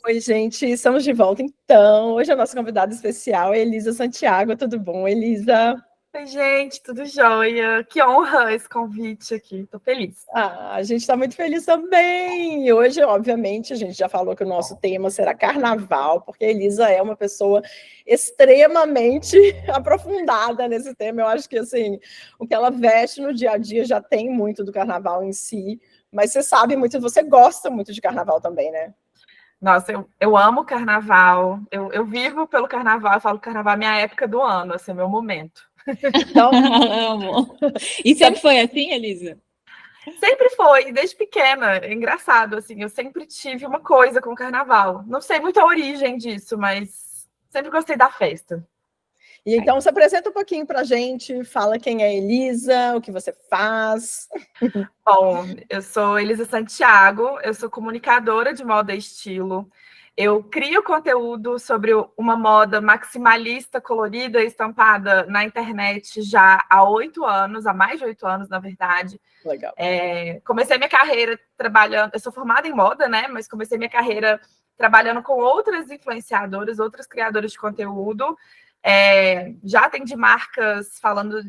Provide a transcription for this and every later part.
Oi, gente, estamos de volta então. Hoje a nossa convidada especial é Elisa Santiago. Tudo bom, Elisa? Oi, gente, tudo jóia? Que honra esse convite aqui, tô feliz. A gente está muito feliz também. Hoje, obviamente, a gente já falou que o nosso tema será carnaval, porque a Elisa é uma pessoa extremamente aprofundada nesse tema. Eu acho que assim, o que ela veste no dia a dia já tem muito do carnaval em si, mas você sabe muito, você gosta muito de carnaval também, né? Nossa, eu amo carnaval, eu vivo pelo carnaval, eu falo que carnaval é minha época do ano, assim, é meu momento. Então, Amo. E sempre foi assim, Elisa? Sempre foi, desde pequena, é engraçado, assim, eu sempre tive uma coisa com o carnaval. Não sei muito a origem disso, mas sempre gostei da festa. E então, se apresenta um pouquinho para a gente, fala quem é a Elisa, o que você faz. Bom, eu sou Elisa Santiago, eu sou comunicadora de moda e estilo. Eu crio conteúdo sobre uma moda maximalista, colorida e estampada na internet já há 8 anos, há mais de 8 anos, na verdade. Legal. Comecei minha carreira trabalhando, eu sou formada em moda, né? Mas comecei minha carreira trabalhando com outras influenciadoras, outras criadoras de conteúdo. Já atendi marcas falando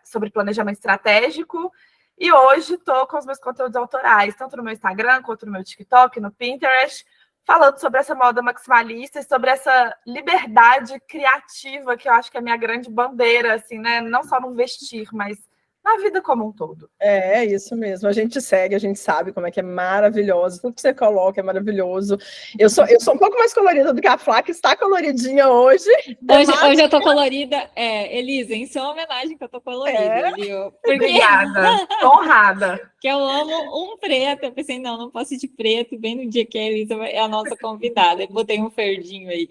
sobre planejamento estratégico. E hoje estou com os meus conteúdos autorais, tanto no meu Instagram quanto no meu TikTok, no Pinterest, falando sobre essa moda maximalista e sobre essa liberdade criativa que eu acho que é a minha grande bandeira, assim, né? Não só no vestir, mas na vida como um todo. É isso mesmo. A gente segue, a gente sabe como é que é maravilhoso. Tudo que você coloca é maravilhoso. Eu sou um pouco mais colorida do que a Flá, que está coloridinha hoje. Hoje eu tô colorida. Elisa, em sua homenagem que eu tô colorida, viu? Porque... Obrigada, honrada. Que eu amo um preto. Eu pensei, não posso ir de preto, bem no dia que a Elisa é a nossa convidada. Eu botei um ferdinho aí,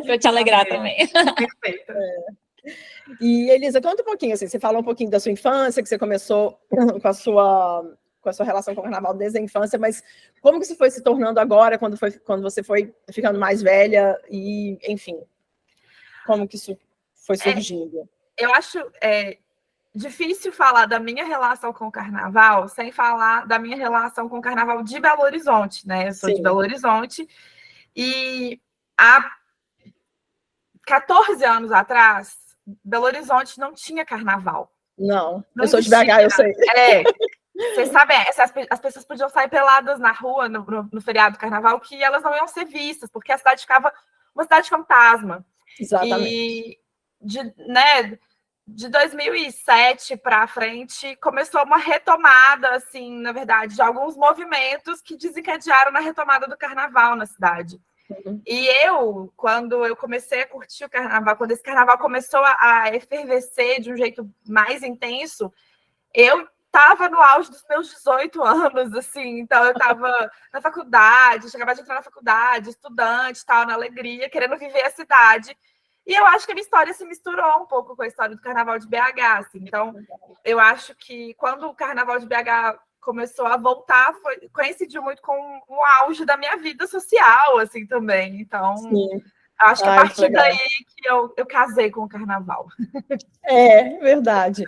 para te alegrar também. Perfeito. E, Elisa, conta um pouquinho, assim, você falou um pouquinho da sua infância, que você começou com a sua relação com o carnaval desde a infância, mas como que isso foi se tornando agora, quando você foi ficando mais velha, e, enfim, como que isso foi surgindo? Eu acho difícil falar da minha relação com o carnaval sem falar da minha relação com o carnaval de Belo Horizonte, né? Eu sou de Belo Horizonte e há 14 anos atrás, Belo Horizonte não tinha carnaval. Não eu sou de BH, eu sei. Vocês sabem, as pessoas podiam sair peladas na rua no feriado do carnaval, que elas não iam ser vistas, porque a cidade ficava uma cidade fantasma. Exatamente. E de 2007 para frente, começou uma retomada, assim, na verdade, de alguns movimentos que desencadearam na retomada do carnaval na cidade. Uhum. E quando eu comecei a curtir o carnaval, quando esse carnaval começou a efervescer de um jeito mais intenso, eu estava no auge dos meus 18 anos, assim, então eu estava na faculdade, chegava de entrar na faculdade, estudante, tal, na alegria, querendo viver a cidade. E eu acho que a minha história se misturou um pouco com a história do Carnaval de BH, assim. Então, eu acho que quando o Carnaval de BH começou a voltar, coincidiu muito com o auge da minha vida social, assim, também. Então, sim. Acho que a partir daí que eu casei com o Carnaval. É, verdade.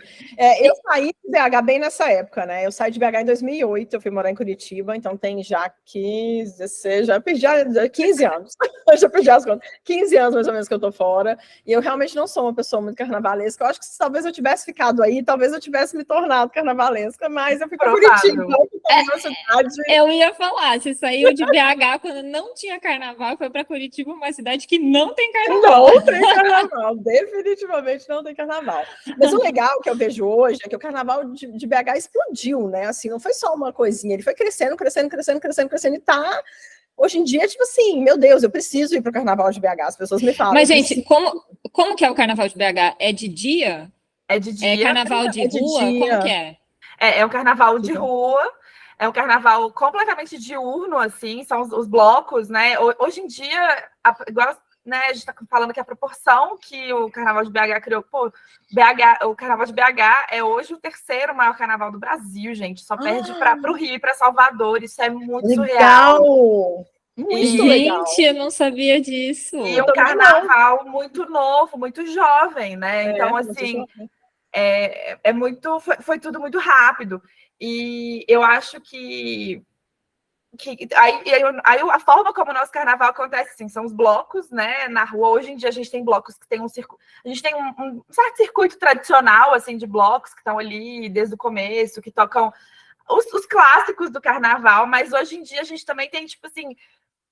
Eu saí de BH bem nessa época, né? Eu saí de BH em 2008, eu fui morar em Curitiba, então tem já 15, já perdi 15 anos. Eu já perdi as contas. 15 anos, mais ou menos, que eu tô fora. E eu realmente não sou uma pessoa muito carnavalesca. Eu acho que se talvez eu tivesse ficado aí, talvez eu tivesse me tornado carnavalesca, mas eu fui para Curitiba, então uma cidade... Eu ia falar, você saiu de BH quando não tinha carnaval, foi para Curitiba, uma cidade que não tem carnaval. Não tem carnaval, definitivamente não tem carnaval. Mas o legal que eu vejo hoje é que o carnaval de BH explodiu, né? Assim, não foi só uma coisinha, ele foi crescendo, crescendo, crescendo, crescendo, crescendo, e tá... Hoje em dia, tipo assim, meu Deus, eu preciso ir para o carnaval de BH, as pessoas me falam. Mas, gente, como que é o carnaval de BH? É de dia? É de dia. É carnaval de rua? Como que é? É um carnaval de rua, é um carnaval completamente diurno, assim, são os blocos, né? Hoje em dia, igual, né, a gente está falando que a proporção que o Carnaval de BH criou, o Carnaval de BH é hoje o terceiro maior carnaval do Brasil, gente, só perde para o Rio e para Salvador, isso é muito surreal. Muito legal. Gente, eu não sabia disso. E um carnaval muito novo, muito jovem, né? Então, assim, foi tudo muito rápido. E eu acho que Aí a forma como o nosso carnaval acontece, assim, são os blocos, né, na rua. Hoje em dia a gente tem blocos que tem um circuito, a gente tem um certo circuito tradicional, assim, de blocos que estão ali desde o começo, que tocam os clássicos do carnaval, mas hoje em dia a gente também tem, tipo assim,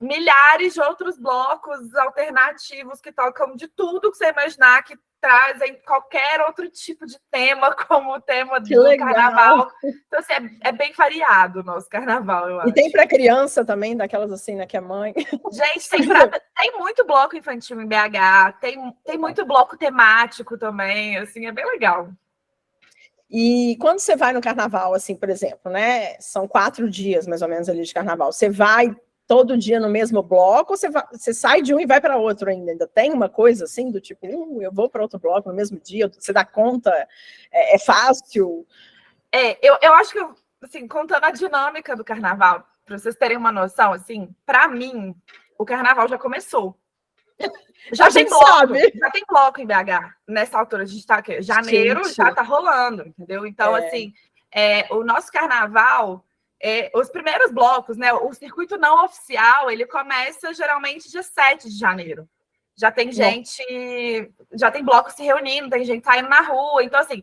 milhares de outros blocos alternativos que tocam de tudo que você imaginar, que trazem qualquer outro tipo de tema como o tema Que do legal. carnaval. Então, assim, é bem variado o nosso carnaval, eu acho. E tem para criança também, daquelas assim, né, que é mãe. Gente, tem muito bloco infantil em BH, tem muito bloco temático também, assim, é bem legal. E quando você vai no carnaval, assim, por exemplo, né? São 4 dias, mais ou menos, ali de carnaval. Você vai todo dia no mesmo bloco, ou você sai de um e vai para outro ainda? Ainda tem uma coisa assim, do tipo, eu vou para outro bloco no mesmo dia, você dá conta? É fácil? Eu acho que, assim, contando a dinâmica do carnaval, para vocês terem uma noção, assim, para mim, o carnaval já começou. Já tem bloco em BH. Nessa altura, a gente está aqui. Janeiro já está rolando, entendeu? Então, assim, o nosso carnaval, os primeiros blocos, né? O circuito não oficial, ele começa geralmente dia 7 de janeiro. Já tem gente, já tem bloco se reunindo, tem gente saindo na rua. Então, assim,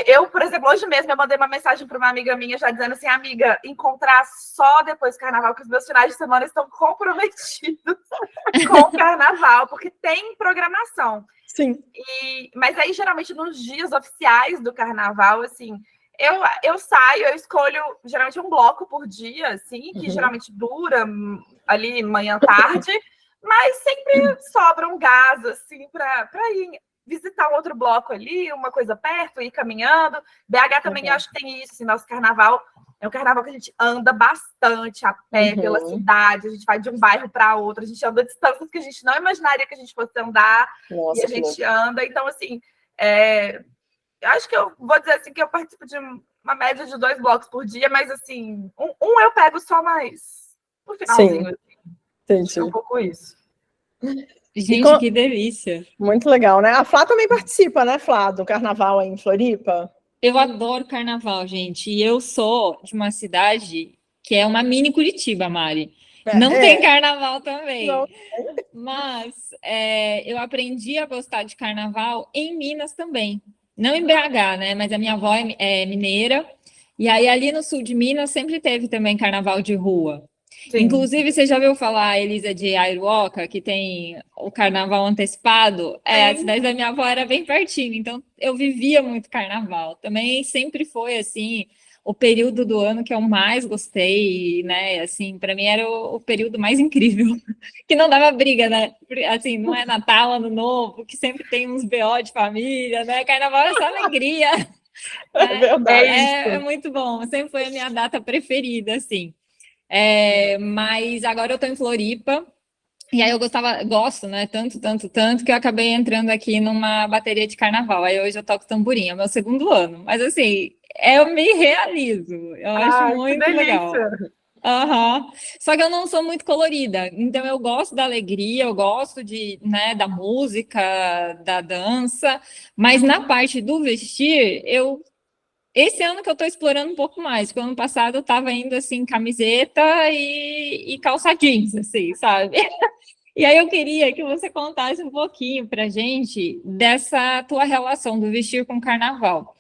eu, por exemplo, hoje mesmo eu mandei uma mensagem para uma amiga minha já dizendo assim, amiga, encontrar só depois do carnaval, que os meus finais de semana estão comprometidos com o carnaval, porque tem programação. Sim. Mas aí, geralmente, nos dias oficiais do carnaval, assim, eu saio, eu escolho geralmente um bloco por dia, assim, que geralmente dura ali manhã, tarde, mas sempre sobra um gás, assim, para ir visitar um outro bloco ali, uma coisa perto, ir caminhando. BH também eu acho que tem isso, assim, nosso carnaval é um carnaval que a gente anda bastante a pé pela cidade, a gente vai de um bairro para outro, a gente anda distâncias que a gente não imaginaria que a gente fosse andar, e a gente anda. Então, assim, eu acho que eu vou dizer assim que eu participo de uma média de 2 blocos por dia, mas, assim, um eu pego só mais no finalzinho. Sim. Entendi. É um pouco isso. Gente, que delícia. Muito legal, né? A Flá também participa, né, Flá, do carnaval aí em Floripa? Eu adoro carnaval, gente. E eu sou de uma cidade que é uma mini Curitiba, Mari. Não tem carnaval também. Não. Mas eu aprendi a gostar de carnaval em Minas também. Não em BH, né? Mas a minha avó é mineira. E aí, ali no sul de Minas, sempre teve também carnaval de rua. Sim. Inclusive, você já ouviu falar, Elisa, de Airuoca, que tem o carnaval antecipado? A cidade da minha avó era bem pertinho, então eu vivia muito carnaval. Também sempre foi, assim, o período do ano que eu mais gostei, né? Assim, para mim era o período mais incrível, que não dava briga, né? Assim, não é Natal, Ano Novo, que sempre tem uns BO de família, né? Carnaval é só alegria. É verdade. É muito bom, sempre foi a minha data preferida, assim. Mas agora eu tô em Floripa, e aí eu gosto, né? Tanto, que eu acabei entrando aqui numa bateria de carnaval. Aí hoje eu toco tamborim, é o meu 2º ano. Mas assim, eu me realizo. Eu acho muito legal. Só que eu não sou muito colorida, então eu gosto da alegria, eu gosto né, da música, da dança, mas na parte do vestir, esse ano que eu estou explorando um pouco mais, porque ano passado eu estava indo assim, camiseta e calça jeans, assim, sabe? E aí eu queria que você contasse um pouquinho pra gente dessa tua relação do vestir com o carnaval.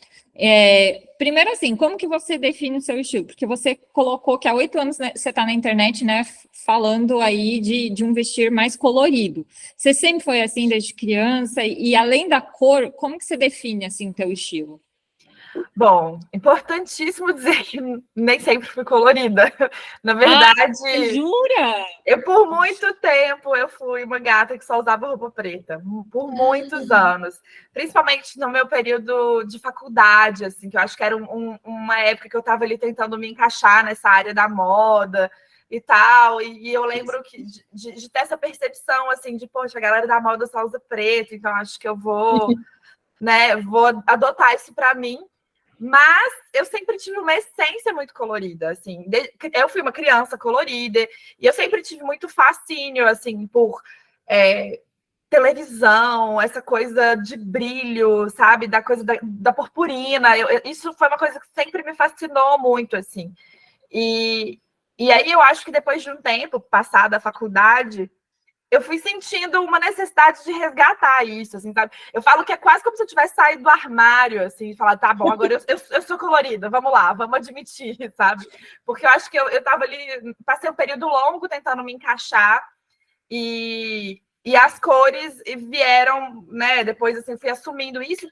Primeiro, assim, como que você define o seu estilo? Porque você colocou que há 8 anos, né, você está na internet, né, falando aí de um vestir mais colorido. Você sempre foi assim desde criança? E além da cor, como que você define, assim, o teu estilo? Bom, importantíssimo dizer que nem sempre fui colorida. Na verdade, jura? Por muito tempo, eu fui uma gata que só usava roupa preta, por muitos anos. Principalmente no meu período de faculdade, assim, que eu acho que era uma época que eu estava ali tentando me encaixar nessa área da moda e tal. E eu lembro que de ter essa percepção, assim, de, poxa, a galera da moda só usa preto, então acho que eu vou adotar isso para mim. Mas eu sempre tive uma essência muito colorida, assim. Eu fui uma criança colorida e eu sempre tive muito fascínio, assim, por televisão, essa coisa de brilho, sabe? Da coisa da purpurina. Isso foi uma coisa que sempre me fascinou muito, assim. E E aí eu acho que depois de um tempo, passada a faculdade, eu fui sentindo uma necessidade de resgatar isso, assim, sabe? Eu falo que é quase como se eu tivesse saído do armário, assim, e falar, tá bom, agora eu sou colorida, vamos lá, vamos admitir, sabe? Porque eu acho que eu tava ali, passei um período longo tentando me encaixar, e as cores vieram, né? Depois, assim, fui assumindo isso,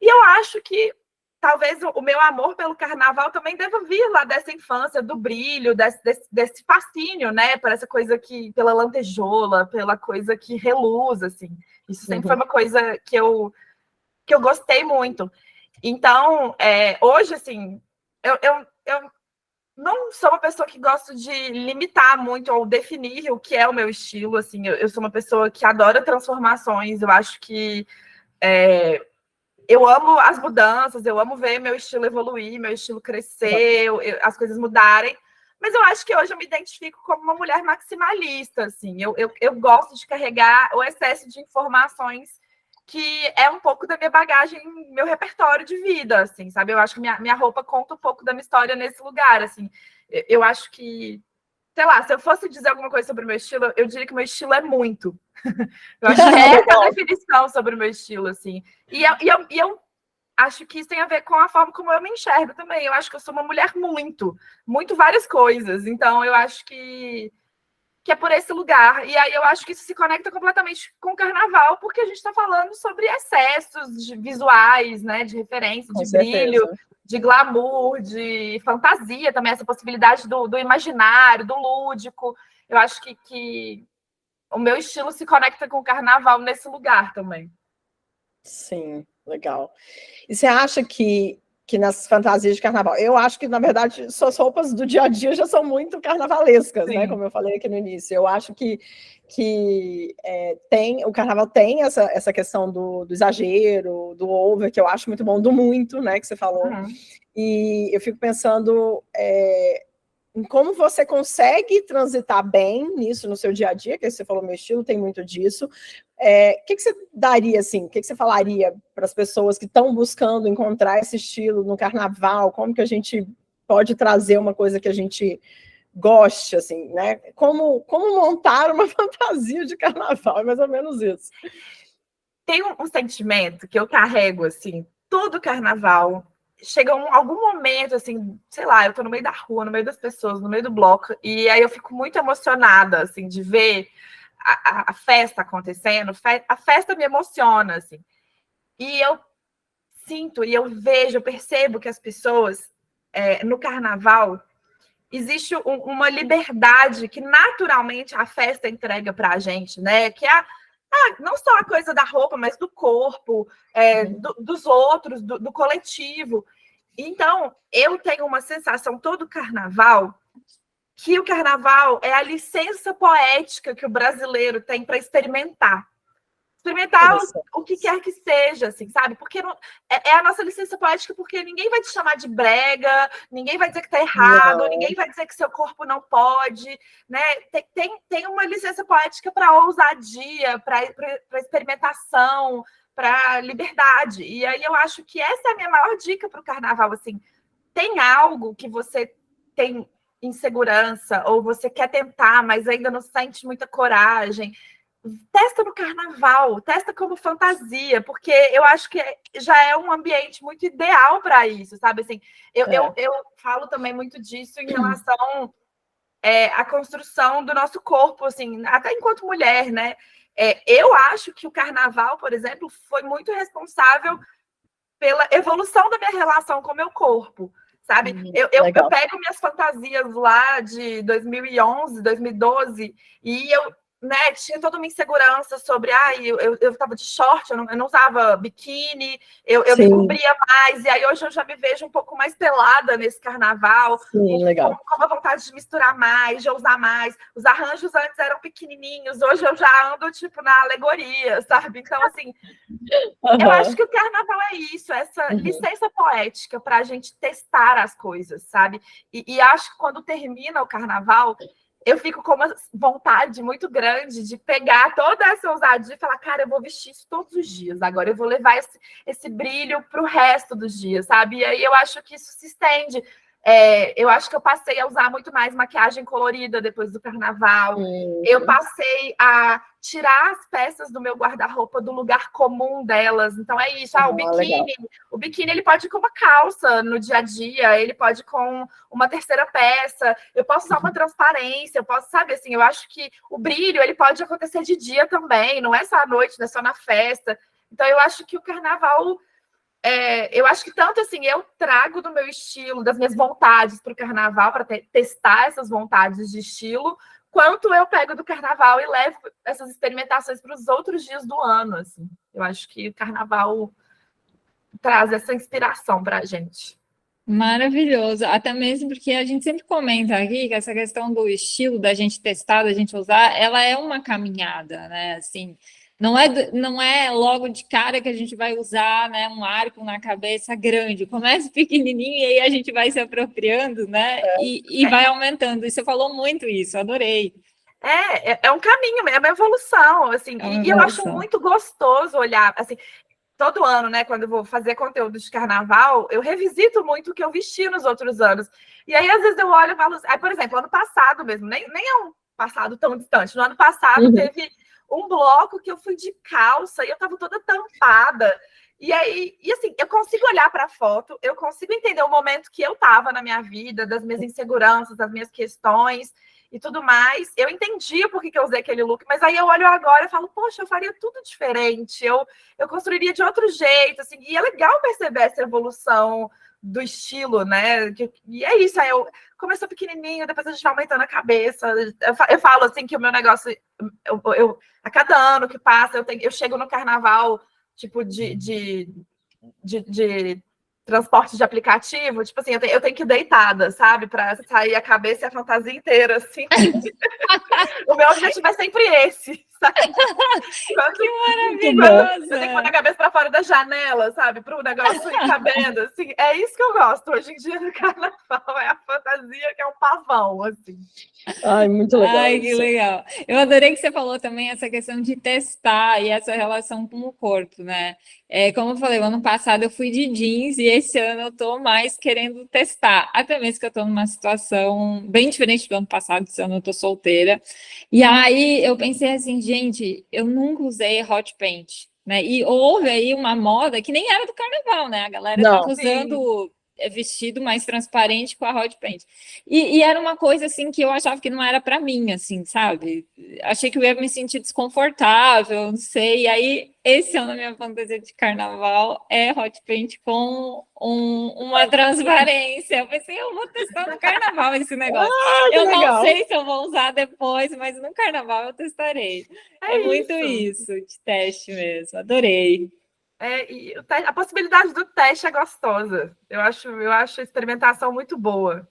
e eu acho que talvez o meu amor pelo carnaval também deva vir lá dessa infância, do brilho, desse fascínio, né? Por essa coisa pela lantejola, pela coisa que reluz, assim. Isso sempre foi uma coisa que eu gostei muito. Então, hoje, assim, eu não sou uma pessoa que gosto de limitar muito ou definir o que é o meu estilo, assim. Eu sou uma pessoa que adora transformações, eu acho que eu amo as mudanças, eu amo ver meu estilo evoluir, meu estilo crescer, as coisas mudarem, mas eu acho que hoje eu me identifico como uma mulher maximalista, assim, eu gosto de carregar o excesso de informações que é um pouco da minha bagagem, meu repertório de vida, assim, sabe? Eu acho que minha roupa conta um pouco da minha história nesse lugar, assim. Eu acho que, sei lá, se eu fosse dizer alguma coisa sobre o meu estilo, eu diria que o meu estilo é muito. Eu acho que essa é a definição sobre o meu estilo, assim. E eu acho que isso tem a ver com a forma como eu me enxergo também. Eu acho que eu sou uma mulher muito várias coisas. Então, eu acho que é por esse lugar. E aí eu acho que isso se conecta completamente com o carnaval, porque a gente está falando sobre excessos visuais, né? De referência, de brilho, de glamour, de fantasia também, essa possibilidade do imaginário, do lúdico. Eu acho que o meu estilo se conecta com o carnaval nesse lugar também. Sim, legal. E você acha que nas fantasias de carnaval, eu acho que, na verdade, suas roupas do dia a dia já são muito carnavalescas, né? Como eu falei aqui no início. Eu acho que o carnaval tem essa questão do exagero, do over, que eu acho muito bom, do muito, né? Que você falou. Uhum. E eu fico pensando em como você consegue transitar bem nisso no seu dia a dia, que você falou, meu estilo tem muito disso. O que você daria, assim, o que você falaria para as pessoas que estão buscando encontrar esse estilo no carnaval? Como que a gente pode trazer uma coisa que a gente goste, assim, né? Como montar uma fantasia de carnaval, é mais ou menos isso. Tem um sentimento que eu carrego, assim, todo carnaval. Chega algum momento, assim, sei lá, eu tô no meio da rua, no meio das pessoas, no meio do bloco, e aí eu fico muito emocionada, assim, de ver a festa acontecendo. A festa me emociona, assim. E eu sinto, e eu vejo, eu percebo que as pessoas, no carnaval, existe uma liberdade que naturalmente a festa entrega para a gente, né? Que é não só a coisa da roupa, mas do corpo, dos outros, do coletivo. Então, eu tenho uma sensação todo carnaval que o carnaval é a licença poética que o brasileiro tem para experimentar. Experimentar o que quer que seja, assim, sabe? Porque é a nossa licença poética, porque ninguém vai te chamar de brega, ninguém vai dizer que tá errado, ninguém vai dizer que seu corpo não pode, né? Tem uma licença poética para ousadia, para experimentação, para liberdade. E aí eu acho que essa é a minha maior dica para o carnaval, assim. Tem algo que você tem insegurança, ou você quer tentar, mas ainda não sente muita coragem, testa no carnaval, testa como fantasia, porque eu acho que já é um ambiente muito ideal para isso, sabe? Assim, eu falo também muito disso em relação à construção do nosso corpo, assim, até enquanto mulher, né? Eu acho que o carnaval, por exemplo, foi muito responsável pela evolução da minha relação com o meu corpo, sabe? Eu pego minhas fantasias lá de 2011, 2012, e eu tinha toda uma insegurança sobre, eu tava de short, eu não usava biquíni, eu me cobria mais, e aí hoje eu já me vejo um pouco mais pelada nesse carnaval, com a vontade de misturar mais, de usar mais. Os arranjos antes eram pequenininhos, hoje eu já ando, tipo, na alegoria, sabe? Então, assim, eu acho que o carnaval é isso, essa licença poética para a gente testar as coisas, sabe? E acho que quando termina o carnaval, eu fico com uma vontade muito grande de pegar toda essa ousadia e falar, cara, eu vou vestir isso todos os dias, agora eu vou levar esse brilho para o resto dos dias, sabe? E aí eu acho que isso se estende Eu acho que eu passei a usar muito mais maquiagem colorida depois do carnaval. Eu passei a tirar as peças do meu guarda-roupa do lugar comum delas. Então é isso. O biquíni. Legal. O biquíni ele pode ir com uma calça no dia a dia, ele pode ir com uma terceira peça. Eu posso usar uma transparência, eu posso, sabe, assim, eu acho que o brilho ele pode acontecer de dia também, não é só à noite, não é só na festa. Então eu acho que o carnaval... eu acho que tanto assim, eu trago do meu estilo, das minhas vontades para o carnaval, para testar essas vontades de estilo, quanto eu pego do carnaval e levo essas experimentações para os outros dias do ano. Assim. Eu acho que o carnaval traz essa inspiração para a gente. Maravilhoso, até mesmo porque a gente sempre comenta aqui que essa questão do estilo, da gente testar, da gente usar, ela é uma caminhada, né? Assim, não é logo de cara que a gente vai usar, né, um arco na cabeça grande. Começa pequenininho e aí a gente vai se apropriando, né? E vai aumentando. E você falou muito isso, adorei. É um caminho, é uma evolução, assim. E eu acho muito gostoso olhar, assim, todo ano, né, quando eu vou fazer conteúdo de carnaval, eu revisito muito o que eu vesti nos outros anos. E aí, às vezes, eu olho e falo... Aí, por exemplo, ano passado mesmo, nem é um passado tão distante. No ano passado, teve um bloco que eu fui de calça e eu tava toda tampada. E aí, assim, eu consigo olhar para a foto, eu consigo entender o momento que eu tava na minha vida, das minhas inseguranças, das minhas questões e tudo mais. Eu entendi por que eu usei aquele look, mas aí eu olho agora e falo, poxa, eu faria tudo diferente, eu construiria de outro jeito, assim, e é legal perceber essa evolução do estilo, né? E é isso, aí começou pequenininho, depois a gente vai aumentando a cabeça. Eu falo assim que o meu negócio, a cada ano que passa, eu chego no carnaval, tipo, de transporte de aplicativo, tipo assim, eu tenho que ir deitada, sabe? Para sair a cabeça e a fantasia inteira, assim. O meu objetivo é sempre esse, sabe? Que maravilhoso! Eu tenho que pôr a cabeça para fora da janela, sabe? Para o negócio ir cabendo, assim. É isso que eu gosto. Hoje em dia, no carnaval, é a fantasia que é um pavão, assim. Ai, muito legal. Ai, que legal. Eu adorei que você falou também essa questão de testar e essa relação com o corpo, né? Como eu falei, o ano passado eu fui de jeans e esse ano eu tô mais querendo testar. Até mesmo que eu tô numa situação bem diferente do ano passado, esse ano eu tô solteira. E aí eu pensei assim, gente, eu nunca usei hot paint, né? E houve aí uma moda que nem era do carnaval, né? A galera tava usando vestido mais transparente com a hot paint. E era uma coisa, assim, que eu achava que não era para mim, assim, sabe? Achei que eu ia me sentir desconfortável, não sei. E aí, esse ano, a minha fantasia de carnaval é hot paint com uma transparência. Eu pensei, eu vou testar no carnaval esse negócio. Eu não sei se eu vou usar depois, mas no carnaval eu testarei. É muito isso, de teste mesmo. Adorei. E a possibilidade do teste é gostosa. Eu acho a experimentação muito boa.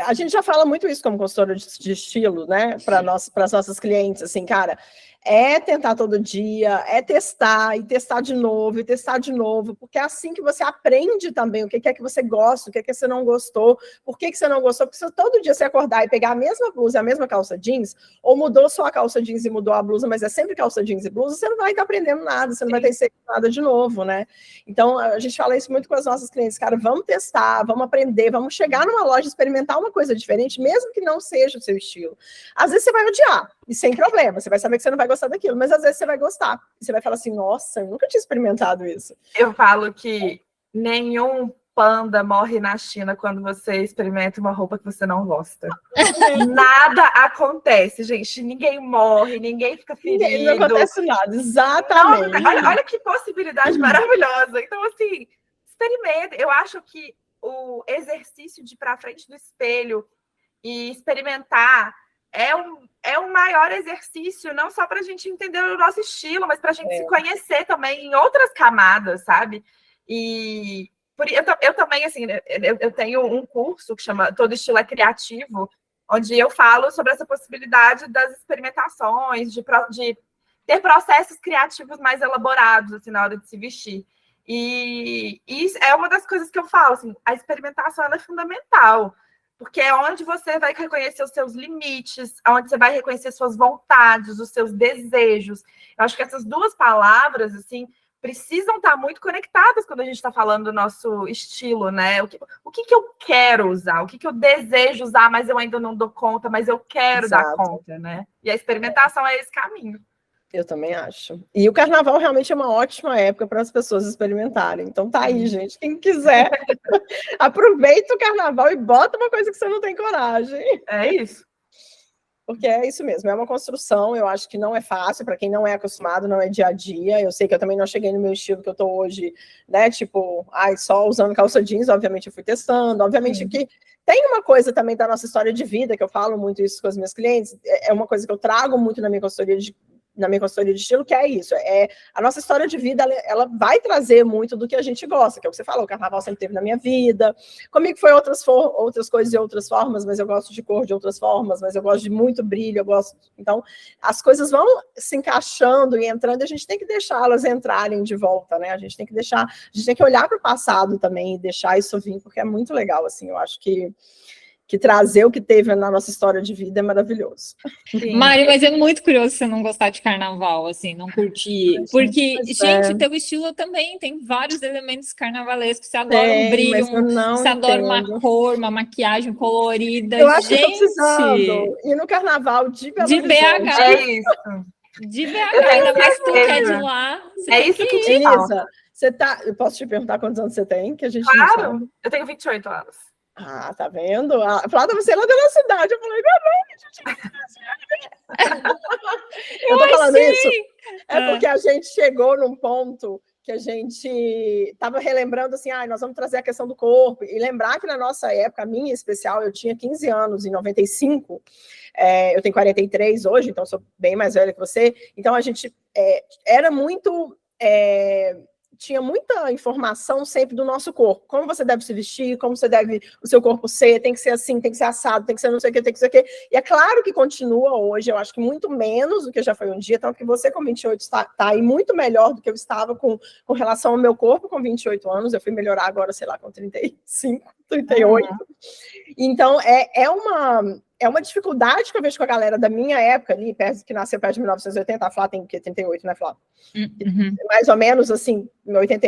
A gente já fala muito isso como consultora de estilo, né? Para as nossas clientes, assim, cara, é tentar todo dia, é testar, e testar de novo, e testar de novo, porque é assim que você aprende também o que é que você gosta, o que é que você não gostou, por que você não gostou, porque se todo dia você acordar e pegar a mesma blusa e a mesma calça jeans, ou mudou só a calça jeans e mudou a blusa, mas é sempre calça jeans e blusa, você não vai estar aprendendo nada, você não vai ter inserido nada de novo, né? Então, a gente fala isso muito com as nossas clientes, cara, vamos testar, vamos aprender, vamos chegar numa loja, experimentar uma coisa diferente, mesmo que não seja o seu estilo. Às vezes você vai odiar, e sem problema, você vai saber que você não vai gostar daquilo, mas às vezes você vai gostar, e você vai falar assim, nossa, eu nunca tinha experimentado isso. Eu falo que nenhum panda morre na China quando você experimenta uma roupa que você não gosta. Nada acontece, gente, ninguém morre, ninguém fica ferido. Não acontece nada, exatamente. Não, olha que possibilidade maravilhosa. Então, assim, experimenta. Eu acho que o exercício de ir para frente do espelho e experimentar é um maior exercício, não só para a gente entender o nosso estilo, mas para a gente se conhecer também em outras camadas, sabe? E eu também, assim, eu tenho um curso que chama Todo Estilo é Criativo, onde eu falo sobre essa possibilidade das experimentações, de ter processos criativos mais elaborados, assim, na hora de se vestir. E isso é uma das coisas que eu falo, assim, a experimentação ela é fundamental, porque é onde você vai reconhecer os seus limites, onde você vai reconhecer suas vontades, os seus desejos. Eu acho que essas duas palavras, assim, precisam estar muito conectadas quando a gente está falando do nosso estilo, né? O que eu quero usar, o que eu desejo usar, mas eu ainda não dou conta, mas eu quero dar conta, né? E a experimentação é esse caminho. Eu também acho. E o carnaval realmente é uma ótima época para as pessoas experimentarem. Então tá aí, gente. Quem quiser, aproveita o carnaval e bota uma coisa que você não tem coragem. É isso. Porque é isso mesmo, é uma construção, eu acho que não é fácil, para quem não é acostumado, não é dia a dia. Eu sei que eu também não cheguei no meu estilo que eu tô hoje, né? Tipo, só usando calça jeans, obviamente eu fui testando. Obviamente que tem uma coisa também da nossa história de vida, que eu falo muito isso com os meus clientes, é uma coisa que eu trago muito na minha consultoria de estilo, que é isso, a nossa história de vida, ela vai trazer muito do que a gente gosta, que é o que você falou, o carnaval sempre teve na minha vida, comigo foi outras coisas de outras formas, mas eu gosto de cor de outras formas, mas eu gosto de muito brilho, então, as coisas vão se encaixando e entrando, e a gente tem que deixá-las entrarem de volta, né, a gente tem que olhar para o passado também, e deixar isso vir, porque é muito legal, assim, eu acho que trazer o que teve na nossa história de vida é maravilhoso. Sim. Mari, mas é muito curioso você não gostar de carnaval, assim, não curtir. Porque, gente, teu estilo também tem vários elementos carnavalescos. Você adora um brilho, você adora uma cor, uma maquiagem colorida. Eu acho que eu tô precisando ir no carnaval de Belo Horizonte. BH. É isso. De BH, ainda mais tu que é de lá. É isso que te falta. Eu posso te perguntar quantos anos você tem? Que a gente claro, eu tenho 28 anos. Ah, tá vendo? A Flávia, você é lá da nossa cidade. Eu falei, não, eu tô falando isso. É porque a gente chegou num ponto que a gente estava relembrando assim, nós vamos trazer a questão do corpo. E lembrar que na nossa época, a minha em especial, eu tinha 15 anos, em 95. Eu tenho 43 hoje, então sou bem mais velha que você. Então a gente era muito... tinha muita informação sempre do nosso corpo, como você deve se vestir, como você deve o seu corpo ser, tem que ser assim, tem que ser assado, tem que ser não sei o que, tem que ser o que, e é claro que continua hoje, eu acho que muito menos do que já foi um dia, tanto que você com 28 está aí muito melhor do que eu estava com relação ao meu corpo com 28 anos, eu fui melhorar agora, sei lá, com 35, 38, então é uma dificuldade que eu vejo com a galera da minha época ali, que nasceu perto de 1980, a Flá tem o quê? 38, né, Flá? Mais ou menos, assim,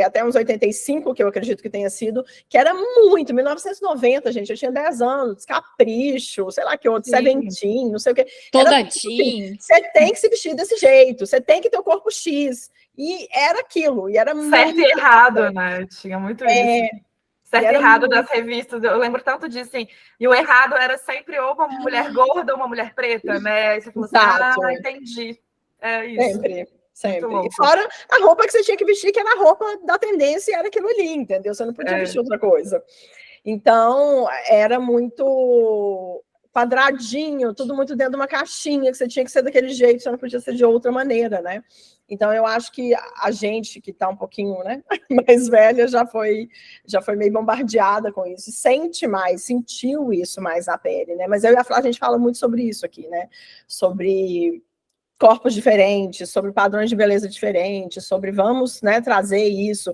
até uns 85, que eu acredito que tenha sido, que era muito, 1990, gente, eu tinha 10 anos, Capricho, sei lá que outro, Seventeen, não sei o quê. Toda teen. Assim, você tem que se vestir desse jeito, você tem que ter o corpo X, e era aquilo, e era certo e errado, né? Tinha muito isso. Certo e errado das revistas, eu lembro tanto disso, assim, e o errado era sempre ou uma mulher gorda ou uma mulher preta, né? Aí você falou assim, entendi. É isso. Sempre. E fora a roupa que você tinha que vestir, que era a roupa da tendência, e era aquilo ali, entendeu? Você não podia vestir outra coisa. Então, era muito quadradinho, tudo muito dentro de uma caixinha, que você tinha que ser daquele jeito, você não podia ser de outra maneira, né? Então, eu acho que a gente que está um pouquinho, né, mais velha já foi meio bombardeada com isso, sentiu isso mais na pele, né? Mas eu e a Flá, a gente fala muito sobre isso aqui, né? Sobre corpos diferentes, sobre padrões de beleza diferentes, sobre vamos, né, trazer isso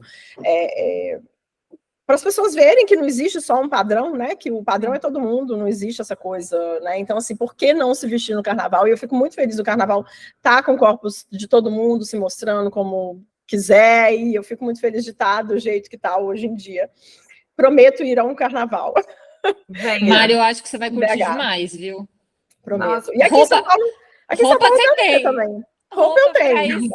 para as pessoas verem que não existe só um padrão, né? Que o padrão é todo mundo, não existe essa coisa, né? Então, assim, por que não se vestir no carnaval? E eu fico muito feliz do carnaval estar com corpos de todo mundo se mostrando como quiser, e eu fico muito feliz de estar do jeito que está hoje em dia. Prometo ir a um carnaval. Mário, eu acho que você vai curtir demais, viu? Prometo. Nossa, e aqui em São Paulo, roupa você tem também. Roupa eu tenho.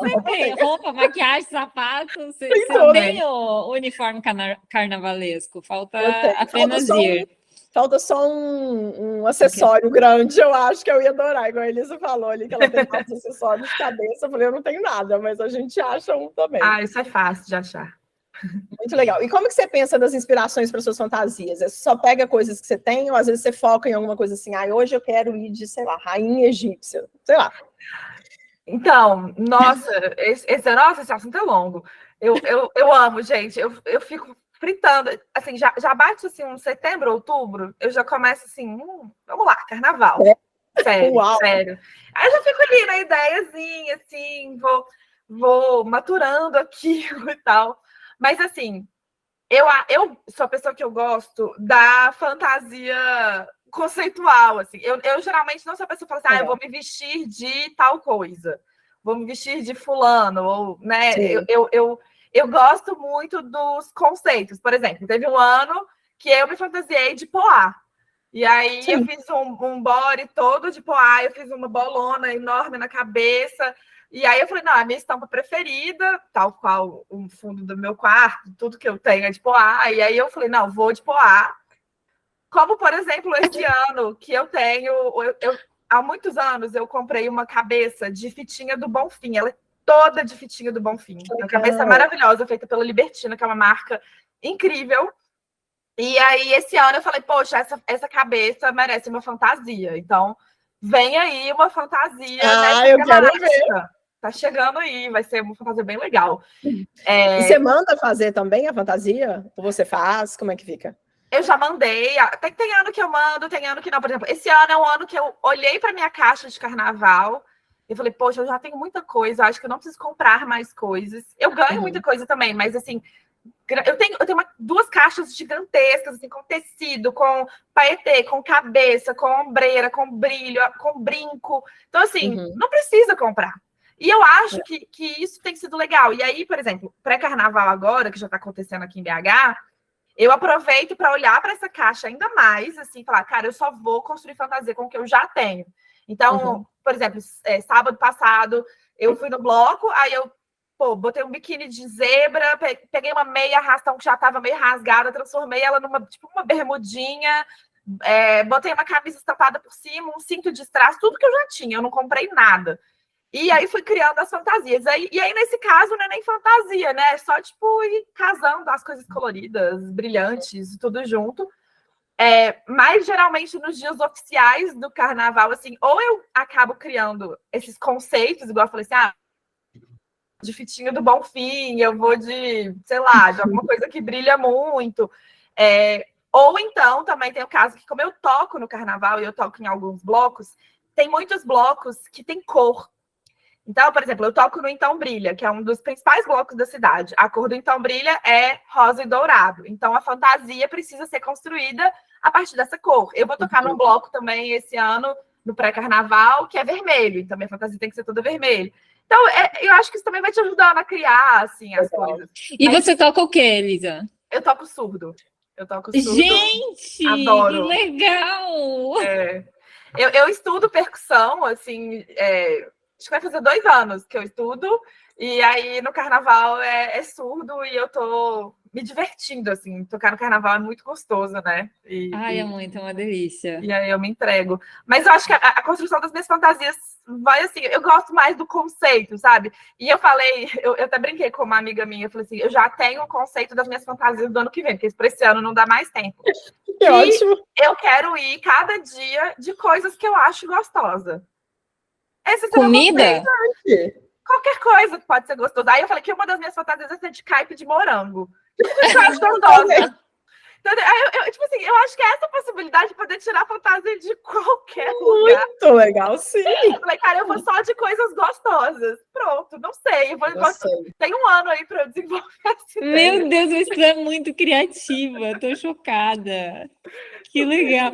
Roupa, maquiagem, sapato, você tem o uniforme carnavalesco. Falta apenas ir. Falta só um acessório grande, eu acho que eu ia adorar, igual a Elisa falou ali, que ela tem vários acessórios de cabeça. Eu falei, eu não tenho nada, mas a gente acha um também. Isso é fácil de achar. Muito legal. E como que você pensa das inspirações para suas fantasias? Você só pega coisas que você tem, ou às vezes você foca em alguma coisa assim, hoje eu quero ir de, sei lá, rainha egípcia, sei lá. Então, nossa, esse assunto é longo. Eu amo, gente. Eu fico fritando. Assim, já bate assim, um setembro, outubro, eu já começo assim, vamos lá, carnaval. Sério, sério. Aí eu já fico ali na ideiazinha, assim, vou maturando aquilo e tal. Mas assim, eu sou a pessoa que eu gosto da fantasia conceitual, assim. Eu geralmente não sou a pessoa que fala assim, eu vou me vestir de tal coisa, vou me vestir de fulano, ou, né? eu gosto muito dos conceitos. Por exemplo, teve um ano que eu me fantasiei de Poá. E aí Sim. eu fiz um body todo de Poá, eu fiz uma bolona enorme na cabeça. E aí eu falei, não, a minha estampa preferida, tal qual o fundo do meu quarto, tudo que eu tenho é de Poá. E aí eu falei, não, vou de Poá. Como, por exemplo, esse ano que eu tenho... há muitos anos eu comprei uma cabeça de fitinha do Bonfim. Ela é toda de fitinha do Bonfim. É uma cabeça maravilhosa, feita pela Libertina, que é uma marca incrível. E aí, esse ano eu falei, poxa, essa cabeça merece uma fantasia. Então, vem aí uma fantasia dessa eu quero ver. temática. Tá chegando aí, vai ser uma fantasia bem legal. E você manda fazer também a fantasia? Ou você faz? Como é que fica? Eu já mandei. Tem ano que eu mando, tem ano que não. Por exemplo, esse ano é um ano que eu olhei para minha caixa de carnaval e falei, poxa, eu já tenho muita coisa, acho que eu não preciso comprar mais coisas. Eu ganho muita coisa também, mas assim, eu tenho duas caixas gigantescas, assim, com tecido, com paetê, com cabeça, com ombreira, com brilho, com brinco. Então, assim, não precisa comprar. E eu acho que isso tem sido legal. E aí, por exemplo, pré-carnaval agora, que já está acontecendo aqui em BH, eu aproveito para olhar para essa caixa ainda mais, assim, falar, cara, eu só vou construir fantasia com o que eu já tenho. Então, por exemplo, sábado passado, eu fui no bloco, aí eu botei um biquíni de zebra, peguei uma meia arrastão que já estava meio rasgada, transformei ela numa, tipo, uma bermudinha, botei uma camisa estampada por cima, um cinto de strass, tudo que eu já tinha, eu não comprei nada. E aí fui criando as fantasias. E aí, nesse caso, não é nem fantasia, né? É só, tipo, ir casando as coisas coloridas, brilhantes, tudo junto. Mas, geralmente, nos dias oficiais do carnaval, assim, ou eu acabo criando esses conceitos, igual eu falei assim, de fitinha do Bonfim, eu vou de, sei lá, de alguma coisa que brilha muito. Ou então, também tem o caso que, como eu toco no carnaval e eu toco em alguns blocos, tem muitos blocos que tem cor. Então, por exemplo, eu toco no Então Brilha, que é um dos principais blocos da cidade. A cor do Então Brilha é rosa e dourado. Então, a fantasia precisa ser construída a partir dessa cor. Eu vou tocar num bloco também esse ano, no pré-carnaval, que é vermelho. Então, minha fantasia tem que ser toda vermelha. Então, eu acho que isso também vai te ajudando a criar, assim, as coisas. E você toca o quê, Elisa? Eu toco surdo. Gente, adoro. Que legal! Eu estudo percussão, assim, acho que vai fazer 2 anos que eu estudo, e aí no carnaval é surdo e eu tô me divertindo, assim. Tocar no carnaval é muito gostoso, né? É muito, é uma delícia. E aí eu me entrego. Mas eu acho que a construção das minhas fantasias vai assim, eu gosto mais do conceito, sabe? E eu falei, eu até brinquei com uma amiga minha, eu falei assim, eu já tenho o conceito das minhas fantasias do ano que vem, porque para esse ano não dá mais tempo. Que ótimo! Eu quero ir cada dia de coisas que eu acho gostosa. Comida? Qualquer coisa que pode ser gostosa. Aí eu falei que uma das minhas fantasias é ser de caipe de morango. Eu acho gostosa. Então, tipo assim, eu acho que essa possibilidade de poder tirar a fantasia de qualquer lugar. Muito legal, sim. Eu falei, cara, eu vou só de coisas gostosas. Pronto, não sei. Tem um ano aí para eu desenvolver essa ideia. Meu Deus, você é muito criativa. Tô chocada. Que legal.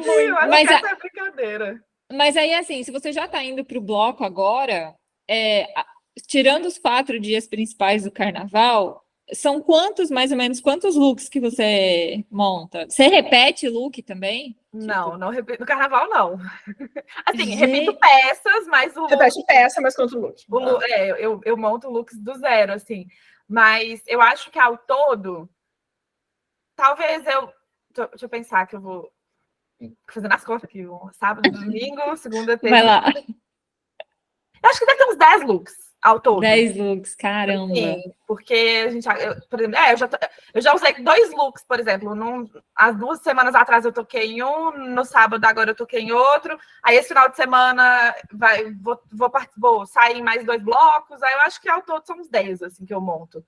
Mas essa é brincadeira. Mas aí, assim, se você já tá indo pro bloco agora, tirando os 4 dias principais do carnaval, são mais ou menos, quantos looks que você monta? Você repete look também? Não repito. No carnaval, não. Assim, repito peças, mas o repete peça, mas quanto look? Eu monto looks do zero, assim. Mas eu acho que ao todo, talvez deixa eu pensar que eu vou fazendo as contas aqui, sábado, domingo, segunda, terça. Vai lá. Eu acho que deve ter uns 10 looks ao todo. 10 looks, caramba. Sim, porque a gente, por exemplo, eu já usei 2 looks, por exemplo. As 2 semanas atrás eu toquei em um, no sábado agora eu toquei em outro. Aí esse final de semana vou sair em mais 2 blocos. Aí eu acho que ao todo são uns 10 assim, que eu monto.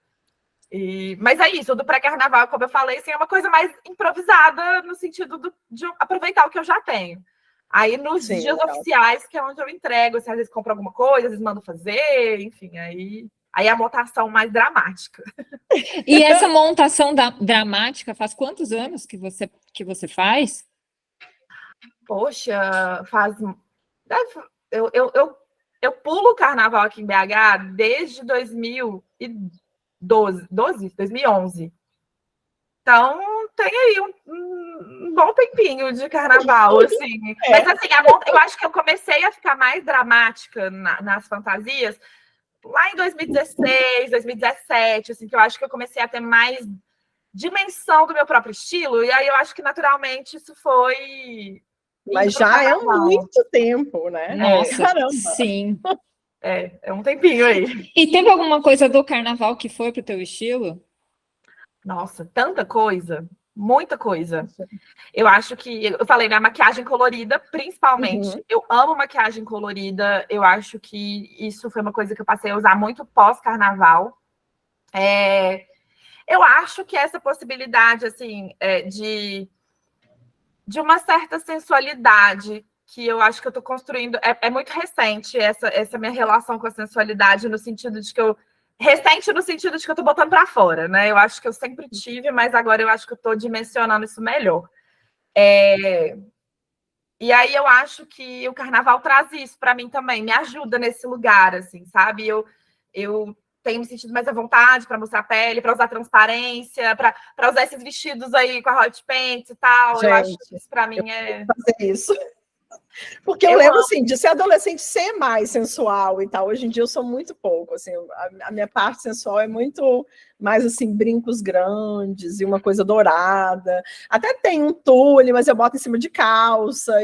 Mas é isso, do pré-carnaval, como eu falei, assim, é uma coisa mais improvisada no sentido de aproveitar o que eu já tenho. Aí nos dias oficiais, que é onde eu entrego, assim, às vezes compro alguma coisa, às vezes mando fazer, enfim, aí é a montação mais dramática. E essa montação dramática, faz quantos anos que você faz? Poxa, eu pulo o carnaval aqui em BH desde 2012. 2011. Então, tem aí um bom tempinho de carnaval, assim. Mas, assim, eu acho que eu comecei a ficar mais dramática nas fantasias lá em 2016, 2017, assim, que eu acho que eu comecei a ter mais dimensão do meu próprio estilo, e aí eu acho que, naturalmente, isso foi... Mas já é muito tempo, né? Nossa, caramba. Sim. É um tempinho aí. E teve alguma coisa do carnaval que foi pro teu estilo? Nossa, tanta coisa, muita coisa. Eu acho que, eu falei, né, maquiagem colorida, principalmente. Eu amo maquiagem colorida. Eu acho que isso foi uma coisa que eu passei a usar muito pós-carnaval. Eu acho que essa possibilidade, assim, de uma certa sensualidade que eu acho que eu estou construindo, é muito recente essa minha relação com a sensualidade, no sentido de que recente no sentido de que eu estou botando para fora, né? Eu acho que eu sempre tive, mas agora eu acho que eu estou dimensionando isso melhor. E aí eu acho que o carnaval traz isso para mim também, me ajuda nesse lugar, assim, sabe? Eu tenho me sentido mais à vontade para mostrar a pele, para usar transparência, para usar esses vestidos aí com a hot pants e tal. Gente, eu acho que isso para mim é... fazer isso. Porque eu lembro, assim, de ser adolescente, ser mais sensual e tal. Hoje em dia eu sou muito pouco, assim, a minha parte sensual é muito mais, assim, brincos grandes e uma coisa dourada. Até tem um tule, mas eu boto em cima de calça.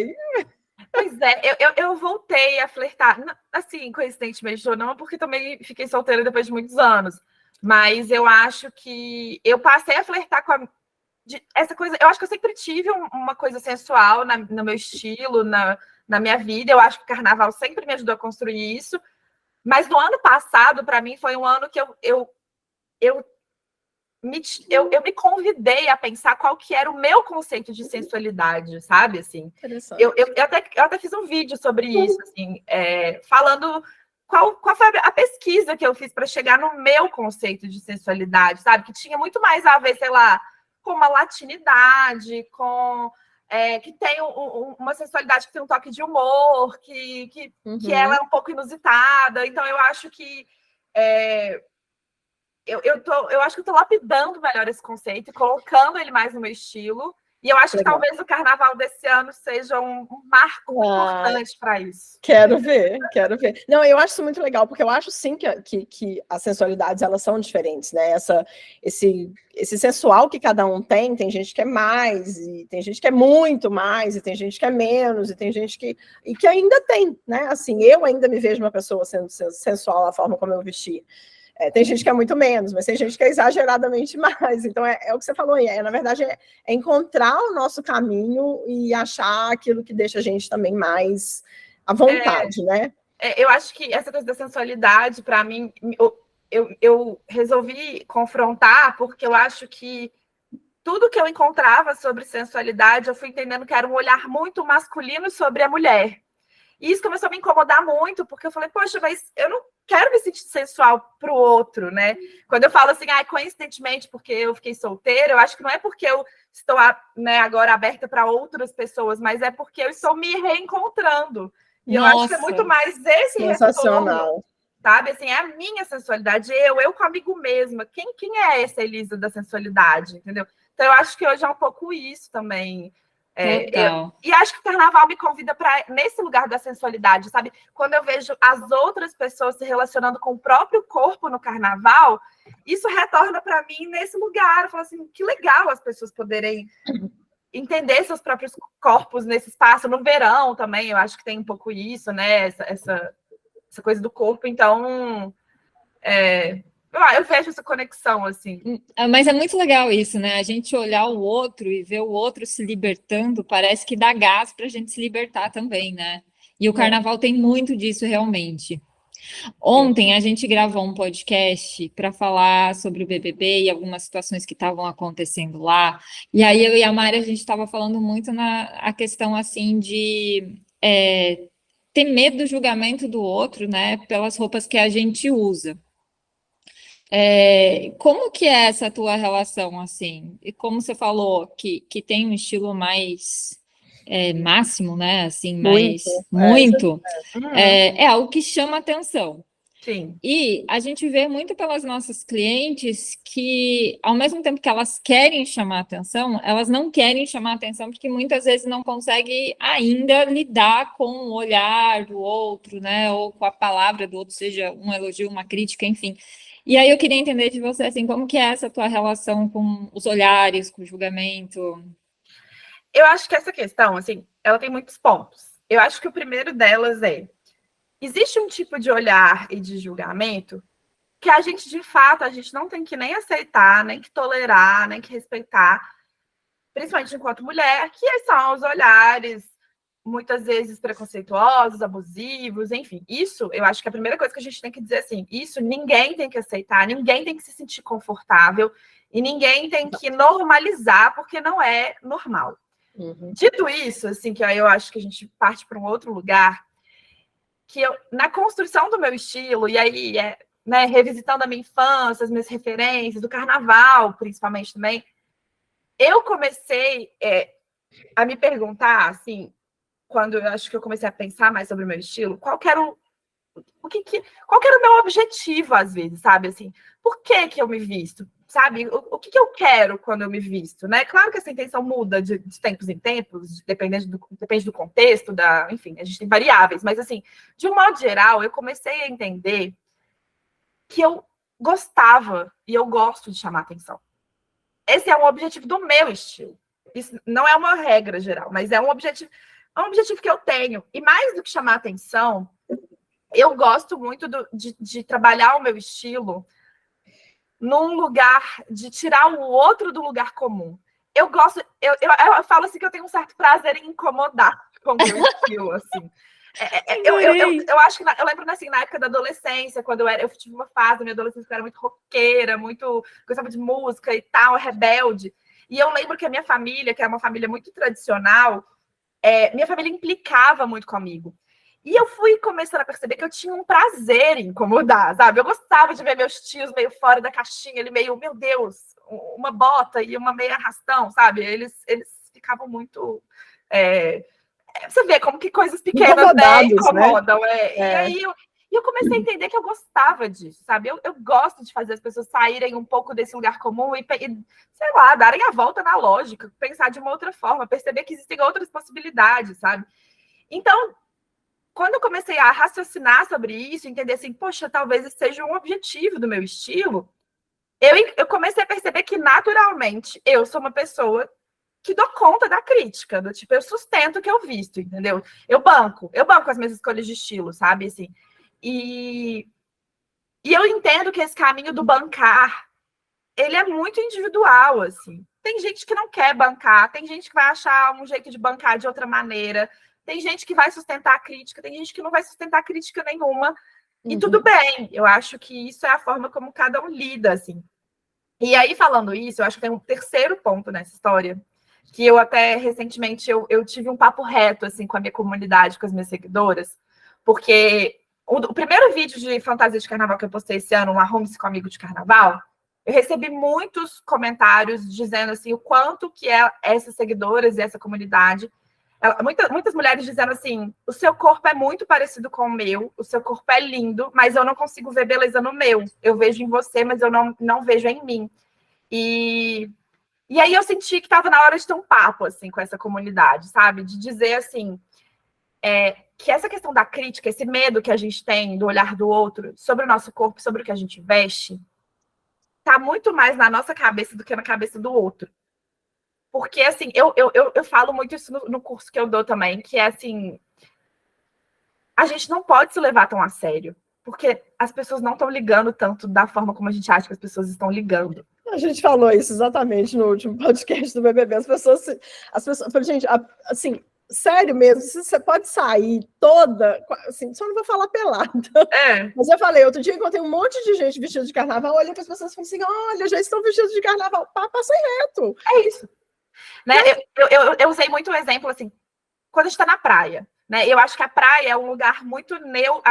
Pois é, eu voltei a flertar, assim, coincidentemente ou não, porque também fiquei solteira depois de muitos anos. Mas eu acho que eu passei a flertar com essa coisa. Eu acho que eu sempre tive uma coisa sensual no meu estilo, na minha vida. Eu acho que o carnaval sempre me ajudou a construir isso. Mas no ano passado, para mim, foi um ano que eu me convidei a pensar qual que era o meu conceito de sensualidade, sabe? Assim, eu até fiz um vídeo sobre isso, assim, falando qual foi a pesquisa que eu fiz para chegar no meu conceito de sensualidade, sabe? Que tinha muito mais a ver, sei lá, com uma latinidade, com que tem uma sensualidade que tem um toque de humor, que ela é um pouco inusitada. Então, eu acho que eu acho que eu estou lapidando melhor esse conceito e colocando ele mais no meu estilo. E eu acho que talvez o carnaval desse ano seja um marco importante para isso. Quero ver. Não, eu acho isso muito legal, porque eu acho sim que as sensualidades elas são diferentes, né? Esse sensual que cada um tem gente que é mais, e tem gente que é muito mais, e tem gente que é menos, e tem gente que ainda tem, né? Assim, eu ainda me vejo uma pessoa sendo sensual a forma como eu vesti. Tem gente que é muito menos, mas tem gente que é exageradamente mais. Então, é o que você falou aí. Na verdade, é encontrar o nosso caminho e achar aquilo que deixa a gente também mais à vontade, né? Eu acho que essa coisa da sensualidade, para mim, eu resolvi confrontar, porque eu acho que tudo que eu encontrava sobre sensualidade, eu fui entendendo que era um olhar muito masculino sobre a mulher. E isso começou a me incomodar muito, porque eu falei, poxa, mas eu não quero me sentir sensual para o outro, né? Quando eu falo assim, coincidentemente, porque eu fiquei solteira, eu acho que não é porque eu estou, né, agora aberta para outras pessoas, mas é porque eu estou me reencontrando. E eu acho que é muito mais esse retorno, sabe? Assim, é a minha sensualidade, eu comigo mesma. Quem é essa Elisa da sensualidade, entendeu? Então, eu acho que hoje é um pouco isso também. E acho que o carnaval me convida para nesse lugar da sensualidade, sabe? Quando eu vejo as outras pessoas se relacionando com o próprio corpo no carnaval, isso retorna para mim nesse lugar. Eu falo assim, que legal as pessoas poderem entender seus próprios corpos nesse espaço. No verão também, eu acho que tem um pouco isso, né? Essa coisa do corpo. Então, eu vejo essa conexão, assim. Mas é muito legal isso, né? A gente olhar o outro e ver o outro se libertando, parece que dá gás para a gente se libertar também, né? E o carnaval tem muito disso, realmente. Ontem a gente gravou um podcast para falar sobre o BBB e algumas situações que estavam acontecendo lá. E aí eu e a Mari, a gente estava falando muito a questão, assim, de ter medo do julgamento do outro, né? Pelas roupas que a gente usa. Como que é essa tua relação, assim? E como você falou que tem um estilo mais máximo, né? Assim, mais muito. É algo que chama atenção. Sim. E a gente vê muito pelas nossas clientes que, ao mesmo tempo que elas querem chamar atenção, elas não querem chamar atenção porque muitas vezes não conseguem ainda lidar com o olhar do outro, né? Ou com a palavra do outro, seja um elogio, uma crítica, enfim. E aí eu queria entender de você, assim, como que é essa tua relação com os olhares, com o julgamento? Eu acho que essa questão, assim, ela tem muitos pontos. Eu acho que o primeiro delas existe um tipo de olhar e de julgamento que a gente, de fato, a gente não tem que nem aceitar, nem que tolerar, nem que respeitar, principalmente enquanto mulher, que são os olhares muitas vezes preconceituosos, abusivos, enfim. Isso, eu acho que é a primeira coisa que a gente tem que dizer assim, isso ninguém tem que aceitar, ninguém tem que se sentir confortável e ninguém tem que normalizar, porque não é normal. Uhum. Dito isso, assim, que aí eu acho que a gente parte para um outro lugar, que eu, na construção do meu estilo, e aí, né, revisitando a minha infância, as minhas referências, do carnaval, principalmente também, eu comecei a me perguntar, assim, quando eu acho que eu comecei a pensar mais sobre o meu estilo, qual que era qual que era o meu objetivo, às vezes, sabe? Assim, por que eu me visto? Sabe? O que eu quero quando eu me visto, né? Claro que essa intenção muda de tempos em tempos, depende do contexto, enfim, a gente tem variáveis, mas assim, de um modo geral, eu comecei a entender que eu gostava e eu gosto de chamar atenção. Esse é um objetivo do meu estilo. Isso não é uma regra geral, mas é um objetivo que eu tenho. E mais do que chamar atenção, eu gosto muito de trabalhar o meu estilo num lugar de tirar o outro do lugar comum. Eu gosto, eu falo assim que eu tenho um certo prazer em incomodar com o meu estilo, assim. Eu acho que eu lembro assim, na época da adolescência, quando eu tive uma fase da minha adolescência que eu era muito roqueira, muito gostava de música e tal, rebelde. E eu lembro que a minha família, que era uma família muito tradicional, minha família implicava muito comigo. E eu fui começando a perceber que eu tinha um prazer em incomodar, sabe? Eu gostava de ver meus tios meio fora da caixinha, ele meio, meu Deus, uma bota e uma meia arrastão, sabe? Eles ficavam muito. Você vê como que coisas pequenas incomodam. Né? E aí eu comecei a entender que eu gostava disso, sabe? Eu gosto de fazer as pessoas saírem um pouco desse lugar comum e, sei lá, darem a volta na lógica, pensar de uma outra forma, perceber que existem outras possibilidades, sabe? Então, quando eu comecei a raciocinar sobre isso, entender assim, poxa, talvez esse seja um objetivo do meu estilo, eu comecei a perceber que, naturalmente, eu sou uma pessoa que dou conta da crítica, do tipo, eu sustento o que eu visto, entendeu? Eu banco as minhas escolhas de estilo, sabe, assim. E eu entendo que esse caminho do bancar, ele é muito individual, assim. Tem gente que não quer bancar, tem gente que vai achar um jeito de bancar de outra maneira, tem gente que vai sustentar a crítica, tem gente que não vai sustentar crítica nenhuma, e tudo bem. Eu acho que isso é a forma como cada um lida, assim. E aí, falando isso, eu acho que tem um terceiro ponto nessa história, que eu até recentemente eu tive um papo reto assim com a minha comunidade, com as minhas seguidoras, porque o primeiro vídeo de fantasia de carnaval que eu postei esse ano, um arrume-se com amigo de carnaval, eu recebi muitos comentários dizendo assim o quanto que essas seguidoras e essa comunidade, muitas mulheres dizendo assim, o seu corpo é muito parecido com o meu, o seu corpo é lindo, mas eu não consigo ver beleza no meu. Eu vejo em você, mas eu não vejo em mim. E aí eu senti que estava na hora de ter um papo assim com essa comunidade, sabe? De dizer assim, que essa questão da crítica, esse medo que a gente tem do olhar do outro sobre o nosso corpo, sobre o que a gente veste, tá muito mais na nossa cabeça do que na cabeça do outro. Porque, assim, eu falo muito isso no curso que eu dou também, que é assim, a gente não pode se levar tão a sério, porque as pessoas não estão ligando tanto da forma como a gente acha que as pessoas estão ligando. A gente falou isso exatamente no último podcast do BBB. As pessoas gente, assim, sério mesmo, você pode sair toda, assim, só não vou falar pelada. Mas eu falei, outro dia encontrei um monte de gente vestida de carnaval, olhando para as pessoas e falei assim, olha, já estão vestidos de carnaval, passei reto. É isso. Né? Eu usei muito o exemplo, assim, quando a gente está na praia, né? Eu acho que a praia é um lugar muito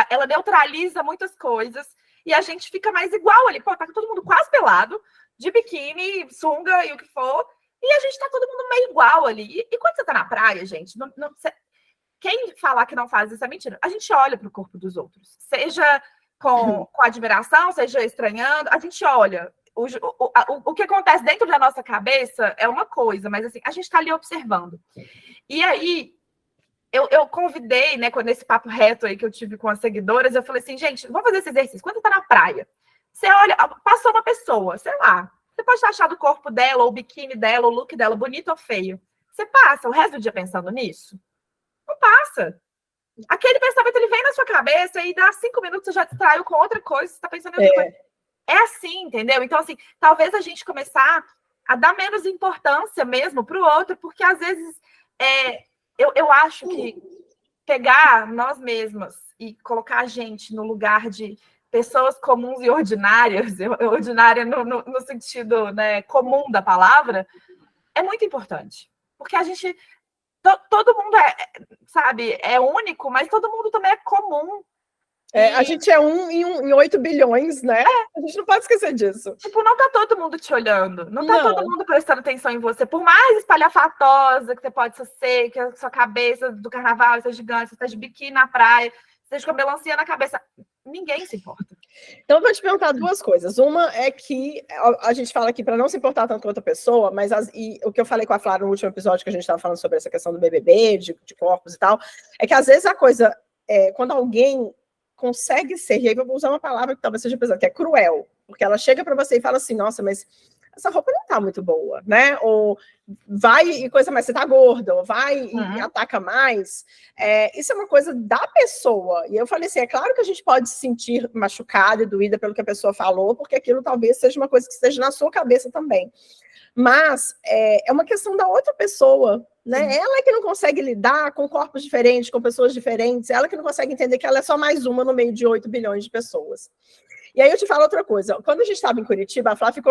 ela neutraliza muitas coisas e a gente fica mais igual ali. Pô, tá todo mundo quase pelado, de biquíni, sunga e o que for, e a gente tá todo mundo meio igual ali. E quando você tá na praia, gente, quem falar que não faz isso é mentira. A gente olha pro corpo dos outros, seja com admiração, seja estranhando, a gente olha. O que acontece dentro da nossa cabeça é uma coisa, mas assim, a gente está ali observando. E aí, eu convidei, né, nesse papo reto aí que eu tive com as seguidoras, eu falei assim, gente, vamos fazer esse exercício. Quando você tá na praia, você olha, passou uma pessoa, sei lá, você pode achar do corpo dela, ou o biquíni dela, ou o look dela, bonito ou feio. Você passa o resto do dia pensando nisso? Não passa. Aquele pensamento, ele vem na sua cabeça e dá 5 minutos você já distraiu com outra coisa, você está pensando em outra coisa. É assim, entendeu? Então, assim, talvez a gente começar a dar menos importância mesmo para o outro, porque às vezes eu acho que pegar nós mesmas e colocar a gente no lugar de pessoas comuns e ordinárias, ordinária no sentido, né, comum da palavra, é muito importante. Porque a gente... Todo mundo sabe, é único, mas todo mundo também é comum. A gente é em 8 bilhões, né? A gente não pode esquecer disso. Tipo, não tá todo mundo te olhando. Não tá todo mundo prestando atenção em você. Por mais espalhafatosa que você pode ser, que a sua cabeça do carnaval seja gigante, você tá de biquíni na praia, você esteja com a melancia na cabeça. Ninguém se importa. Então, eu vou te perguntar 2 coisas. Uma é que a gente fala aqui para não se importar tanto com outra pessoa, mas o que eu falei com a Flávia no último episódio, que a gente estava falando sobre essa questão do BBB, de corpos e tal, é que às vezes a coisa, quando alguém consegue ser, e aí eu vou usar uma palavra que talvez seja pesada, que é cruel, porque ela chega para você e fala assim, nossa, mas essa roupa não tá muito boa, né? Ou vai e coisa mais, você tá gorda, ou vai e ataca mais. Isso é uma coisa da pessoa. E eu falei assim, é claro que a gente pode se sentir machucada e doída pelo que a pessoa falou, porque aquilo talvez seja uma coisa que esteja na sua cabeça também. Mas é uma questão da outra pessoa, né? Ela é que não consegue lidar com corpos diferentes, com pessoas diferentes, ela que não consegue entender que ela é só mais uma no meio de 8 bilhões de pessoas. E aí eu te falo outra coisa. Quando a gente estava em Curitiba, a Flávia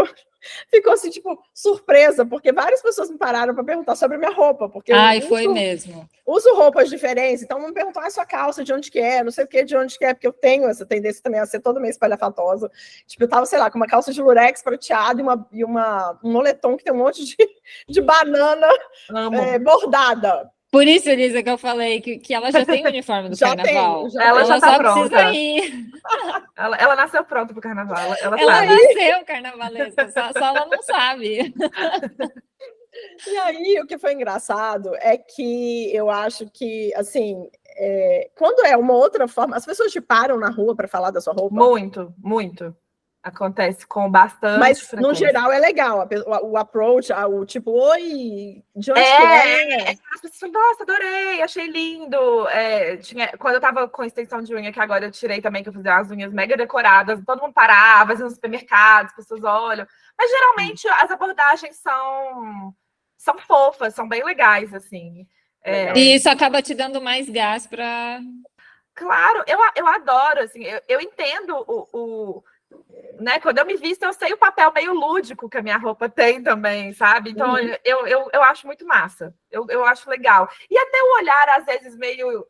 ficou assim, tipo, surpresa, porque várias pessoas me pararam para perguntar sobre a minha roupa. Porque foi mesmo. Uso roupas diferentes, então me perguntam, a sua calça, de onde que é, não sei o que, de onde que é, porque eu tenho essa tendência também a ser toda meio espalhafatosa. Tipo, eu tava, sei lá, com uma calça de lurex prateada e um moletom que tem um monte de banana bordada. Por isso, Elisa, que eu falei que ela já tem o uniforme do carnaval. Ela já tá só pronta. Precisa ir. Ela nasceu pronta pro carnaval. Ela nasceu carnavalesca, só ela não sabe. E aí, o que foi engraçado é que eu acho que, assim, quando é uma outra forma, as pessoas te param na rua para falar da sua roupa? Muito, muito. Acontece com bastante Mas, frequência. No geral, é legal. O approach, o tipo, oi, de onde que é? As pessoas falam, nossa, adorei, achei lindo. Quando eu tava com extensão de unha, que agora eu tirei também, que eu fazia as unhas mega decoradas, todo mundo parava, às vezes no supermercado, as pessoas olham. Mas, geralmente, as abordagens são fofas, são bem legais, assim. E isso acaba te dando mais gás para... Claro, eu adoro, assim, eu entendo né, quando eu me visto, eu sei o papel meio lúdico que a minha roupa tem também, sabe? Então, eu acho muito massa. Eu acho legal. E até o olhar, às vezes, meio...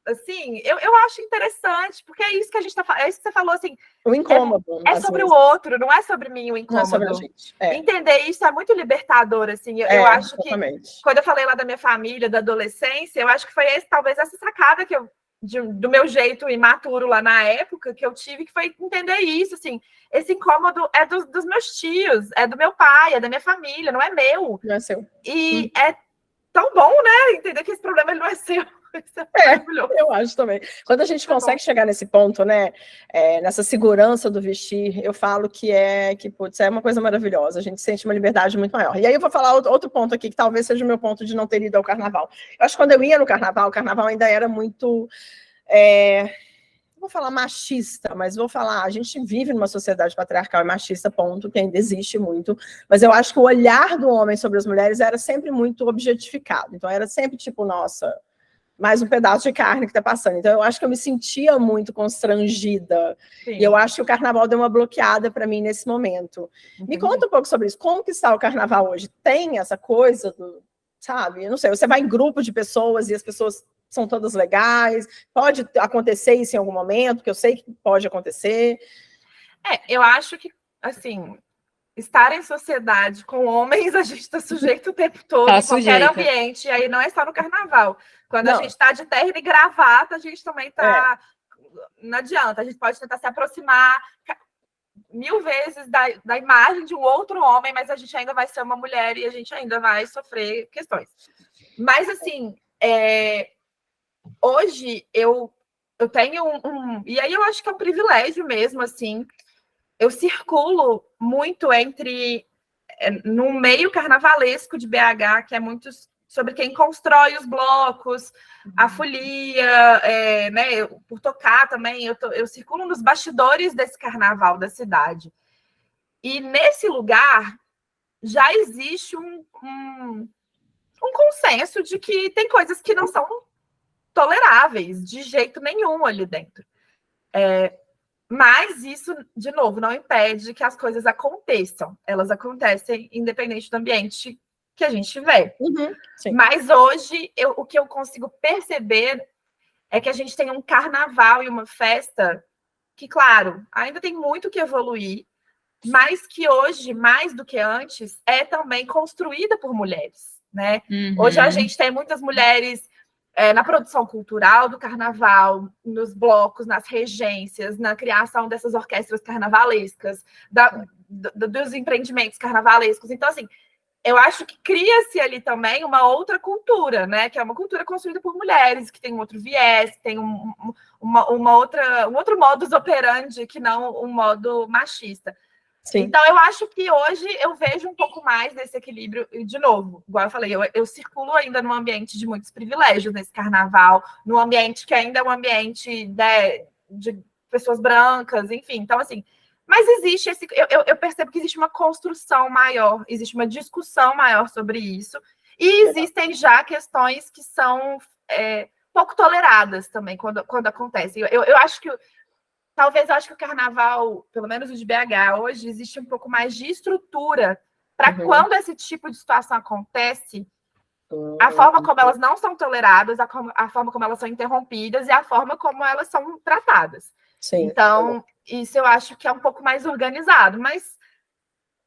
Assim, eu acho interessante, porque é isso que a gente tá falando. É isso que você falou, assim... O incômodo. É sobre o outro, não é sobre mim o incômodo. Não é sobre a gente. Entender isso é muito libertador, assim. Eu acho exatamente. Que, quando eu falei lá da minha família, da adolescência, eu acho que foi talvez essa sacada que do meu jeito imaturo lá na época, que eu tive, que foi entender isso, assim, esse incômodo é dos meus tios, é do meu pai, é da minha família, não é meu. Não é seu. E é tão bom, né, entender que esse problema ele não é seu. Isso é maravilhoso. Eu acho também. Quando a gente consegue chegar nesse ponto, né, nessa segurança do vestir, eu falo que putz, é uma coisa maravilhosa, a gente sente uma liberdade muito maior. E aí eu vou falar outro ponto aqui, que talvez seja o meu ponto de não ter ido ao carnaval. Eu acho que quando eu ia no carnaval, o carnaval ainda era muito... não vou falar machista, mas vou falar, a gente vive numa sociedade patriarcal e machista, ponto, que ainda existe muito, mas eu acho que o olhar do homem sobre as mulheres era sempre muito objetificado, então era sempre tipo, nossa, mais um pedaço de carne que tá passando, então eu acho que eu me sentia muito constrangida, e eu acho que o carnaval deu uma bloqueada para mim nesse momento. Me conta um pouco sobre isso, como que está o carnaval hoje? Tem essa coisa sabe, eu não sei, você vai em grupo de pessoas e as pessoas são todas legais, pode acontecer isso em algum momento, que eu sei que pode acontecer. Eu acho que, assim, estar em sociedade com homens, a gente está sujeito o tempo todo, em qualquer ambiente, e aí não é só no carnaval. Quando a gente está de terno e gravata, a gente também está não adianta. A gente pode tentar se aproximar 1000 vezes da imagem de um outro homem, mas a gente ainda vai ser uma mulher e a gente ainda vai sofrer questões. Mas, assim, hoje eu tenho e aí eu acho que é um privilégio mesmo, assim, eu circulo muito no meio carnavalesco de BH, que é muito sobre quem constrói os blocos, a folia, né, por tocar também, eu circulo nos bastidores desse carnaval da cidade. E nesse lugar já existe um consenso de que tem coisas que não são toleráveis de jeito nenhum ali dentro. Mas isso, de novo, não impede que as coisas aconteçam. Elas acontecem independente do ambiente que a gente tiver. Mas hoje, o que eu consigo perceber é que a gente tem um carnaval e uma festa que, claro, ainda tem muito que evoluir, mas que hoje, mais do que antes, é também construída por mulheres, né? Hoje a gente tem muitas mulheres na produção cultural do carnaval, nos blocos, nas regências, na criação dessas orquestras carnavalescas, dos empreendimentos carnavalescos. Então, assim, eu acho que cria-se ali também uma outra cultura, né? Que é uma cultura construída por mulheres, que tem um outro viés, que tem um outro modus operandi que não um modo machista. Sim. Então, eu acho que hoje eu vejo um pouco mais desse equilíbrio. E, de novo, igual eu falei, eu circulo ainda num ambiente de muitos privilégios nesse carnaval, num ambiente que ainda é um ambiente de pessoas brancas, enfim. Então, assim, mas existe eu percebo que existe uma construção maior, existe uma discussão maior sobre isso, e existem já questões que são pouco toleradas também quando acontecem. Eu acho que talvez eu acho que o carnaval, pelo menos o de BH, hoje existe um pouco mais de estrutura para quando esse tipo de situação acontece, a forma como elas não são toleradas, a forma como elas são interrompidas e a forma como elas são tratadas. Sim. Então, isso eu acho que é um pouco mais organizado, mas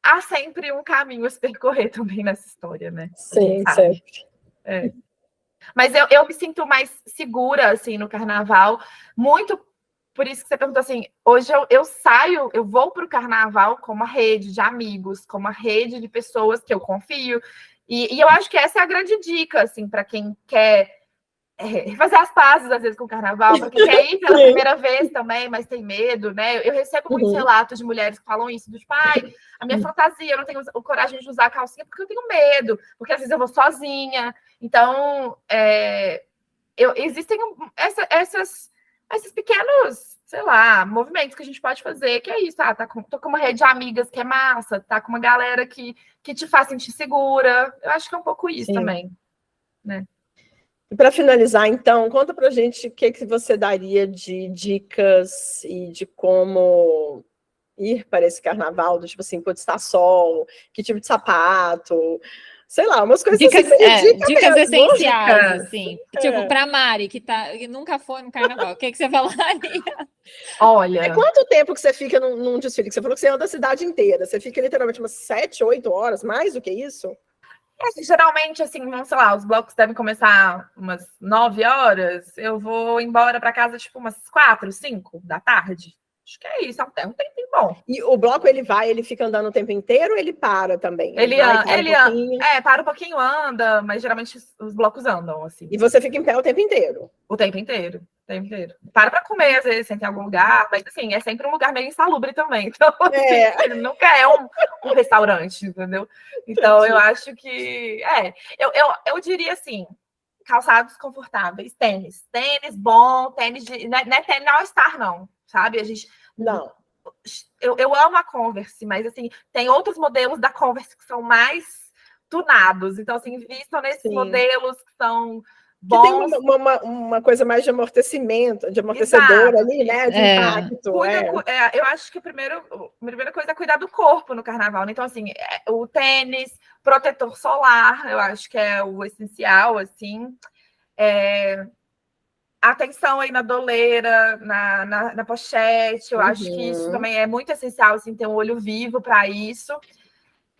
há sempre um caminho a se percorrer também nessa história, né? Sim, sempre. Mas eu me sinto mais segura, assim, no carnaval, muito. Por isso que você perguntou assim, hoje eu vou para o carnaval com uma rede de amigos, com uma rede de pessoas que eu confio, e eu acho que essa é a grande dica, assim, para quem quer fazer as pazes, às vezes, com o carnaval, para quem quer ir pela primeira vez também, mas tem medo, né? Eu recebo muitos relatos de mulheres que falam isso, do tipo, a minha fantasia, eu não tenho coragem de usar calcinha porque eu tenho medo, porque às vezes eu vou sozinha. Então, existem esses pequenos, sei lá, movimentos que a gente pode fazer, que é isso, tô com uma rede de amigas que é massa, tá com uma galera que te faz sentir segura. Eu acho que é um pouco isso também, né? E para finalizar, então, conta pra gente o que você daria de dicas e de como ir para esse carnaval, do tipo assim, putz, tá sol, que tipo de sapato, sei lá, umas coisas dicas, assim. Dicas essenciais, assim. Tipo, para Mari, que nunca foi no carnaval, o que você falaria? Olha... Quanto tempo que você fica num desfile? Que você falou que você anda a cidade inteira. Você fica literalmente umas 7, 8 horas, mais do que isso? Geralmente, assim, sei lá, os blocos devem começar umas 9 horas. Eu vou embora para casa, tipo, umas 4, 5 da tarde. Acho que é isso, é um tempinho bom. E o bloco, ele fica andando o tempo inteiro ou ele para também? Ele para um pouquinho, anda, mas geralmente os blocos andam, assim. E você fica em pé o tempo inteiro? O tempo inteiro. Para comer, às vezes, senta em algum lugar, mas, assim, é sempre um lugar meio insalubre também. Então, assim, nunca é um restaurante, entendeu? Então, eu acho que... Eu diria, assim, calçados confortáveis, tênis bom, tênis não é tênis All-Star, não, sabe? Não. Eu amo a Converse, mas, assim, tem outros modelos da Converse que são mais tunados. Então, assim, vistam nesses modelos que são bons. Que tem uma coisa mais de amortecimento, de amortecedor ali, né? De impacto. Eu acho que a primeira coisa é cuidar do corpo no carnaval. Então, assim, o tênis, protetor solar, eu acho que é o essencial, assim. Atenção aí na doleira, na pochete, eu acho que isso também é muito essencial, assim, ter um olho vivo para isso.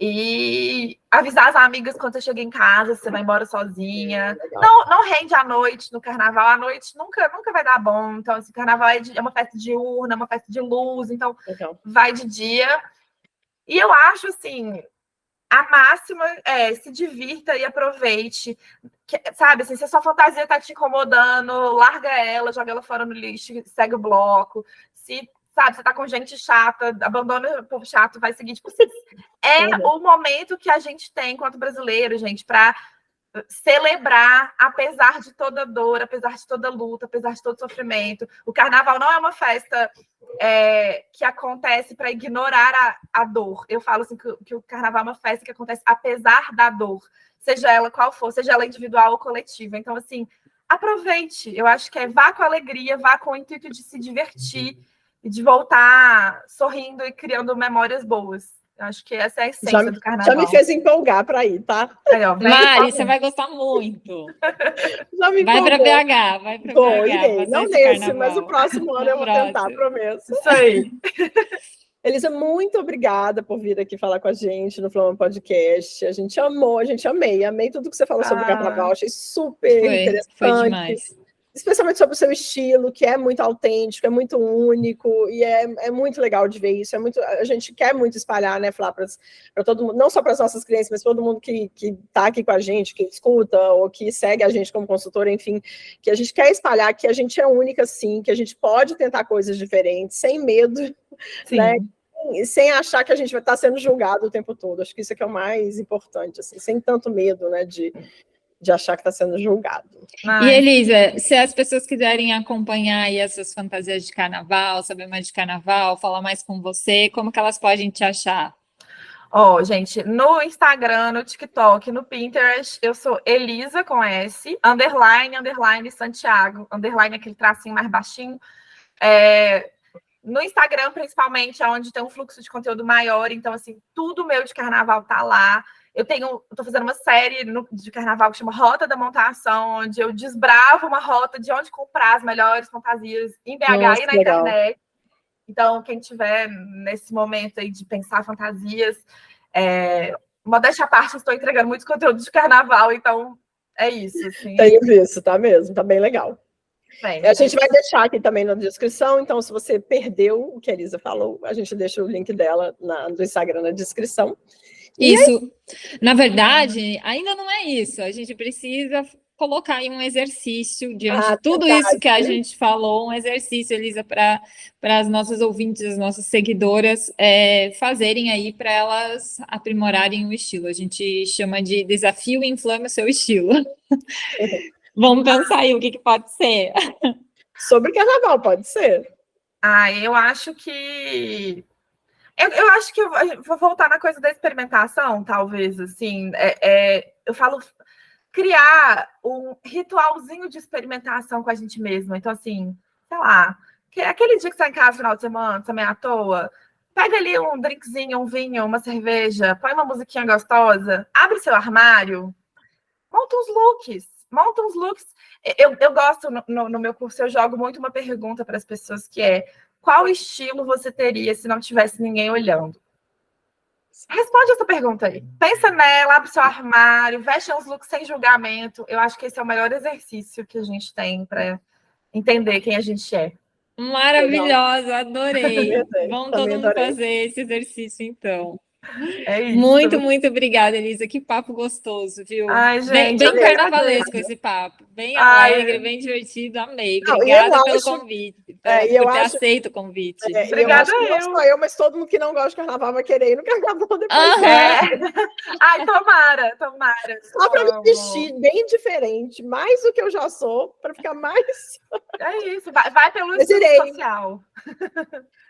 E avisar as amigas quando você chega em casa, se você vai embora sozinha. Legal. Não rende à noite no carnaval. À noite nunca vai dar bom. Então, esse carnaval é uma festa diurna, uma festa de luz. Então, Legal. vai de dia. E eu acho, assim, a máxima é se divirta e aproveite. Sabe, assim, se a sua fantasia tá te incomodando, larga ela, joga ela fora no lixo, segue o bloco. Sabe, você tá com gente chata, abandona o povo chato, vai seguir. Tipo, o momento que a gente tem, enquanto brasileiro, gente, para celebrar, apesar de toda dor, apesar de toda luta, apesar de todo sofrimento. O carnaval não é uma festa que acontece para ignorar a dor. Eu falo assim que o carnaval é uma festa que acontece apesar da dor, seja ela qual for, seja ela individual ou coletiva. Então, assim, aproveite. Eu acho que vá com alegria, vá com o intuito de se divertir e de voltar sorrindo e criando memórias boas. Eu acho que essa é a essência do carnaval. Já me fez empolgar para ir, tá? Aí, ó, Mari, você vai gostar muito. Já me vai para BH, vai para BH. Irei. Não nesse, mas o próximo ano eu vou tentar, prometo. Isso aí. Elisa, muito obrigada por vir aqui falar com a gente no Flama Podcast. A gente amou, amei tudo que você falou sobre o carnaval, achei super interessante. Foi demais. Especialmente sobre o seu estilo, que é muito autêntico, é muito único, e é muito legal de ver isso. A gente quer muito espalhar, né, Flá, para todo mundo, não só para as nossas clientes, mas para todo mundo que está aqui com a gente, que escuta, ou que segue a gente como consultora, enfim, que a gente quer espalhar que a gente é única, sim, que a gente pode tentar coisas diferentes, sem medo, sim. Né? Sem achar que a gente vai estar sendo julgado o tempo todo. Acho que isso é que é o mais importante, assim, sem tanto medo, né, de achar que está sendo julgado. E, Elisa, se as pessoas quiserem acompanhar aí as suas fantasias de carnaval, saber mais de carnaval, falar mais com você, como que elas podem te achar? Gente, no Instagram, no TikTok, no Pinterest, eu sou Elisa com S, _, Santiago, _ aquele tracinho mais baixinho. No Instagram, principalmente, é onde tem um fluxo de conteúdo maior. Então, assim, tudo meu de carnaval tá lá. Eu tô fazendo uma série de carnaval que chama Rota da Montação, onde eu desbravo uma rota de onde comprar as melhores fantasias em BH e na internet. Então, quem tiver nesse momento aí de pensar fantasias, modéstia à parte, estou entregando muito conteúdo de carnaval, então é isso. Assim. Tenho visto, tá mesmo, tá bem legal. A gente vai deixar aqui também na descrição, então se você perdeu o que a Elisa falou, a gente deixa o link dela do Instagram na descrição. Isso, na verdade, ainda não é isso, a gente precisa colocar aí um exercício diante de tudo isso que a gente falou, um exercício, Elisa, para as nossas ouvintes, as nossas seguidoras fazerem aí para elas aprimorarem o estilo. A gente chama de desafio Inflame o seu estilo. Vamos pensar aí o que pode ser. Sobre carnaval, pode ser. Eu acho que... Eu acho que eu vou voltar na coisa da experimentação, talvez, assim. Eu falo criar um ritualzinho de experimentação com a gente mesma. Então, assim, sei lá, aquele dia que você está em casa no final de semana, também à toa, pega ali um drinkzinho, um vinho, uma cerveja, põe uma musiquinha gostosa, abre seu armário, monta uns looks. Eu gosto, no meu curso, eu jogo muito uma pergunta para as pessoas que qual estilo você teria se não tivesse ninguém olhando? Responde essa pergunta aí. Pensa nela, abre seu armário, veste uns looks sem julgamento. Eu acho que esse é o melhor exercício que a gente tem para entender quem a gente é. Maravilhosa, adorei. Vamos todo mundo fazer esse exercício, então. É isso. Muito, muito obrigada, Elisa. Que papo gostoso, viu? Ai, gente, bem carnavalesco esse papo. Bem alegre, bem divertido. Amei. Obrigada pelo convite. Por ter aceito o convite. Obrigada Não só eu, mas todo mundo que não gosta de carnaval vai querer ir no carnaval depois. Ai, tomara. Só para me vestir bem diferente, mais do que eu já sou, para ficar mais... É isso, vai pelo estilo social.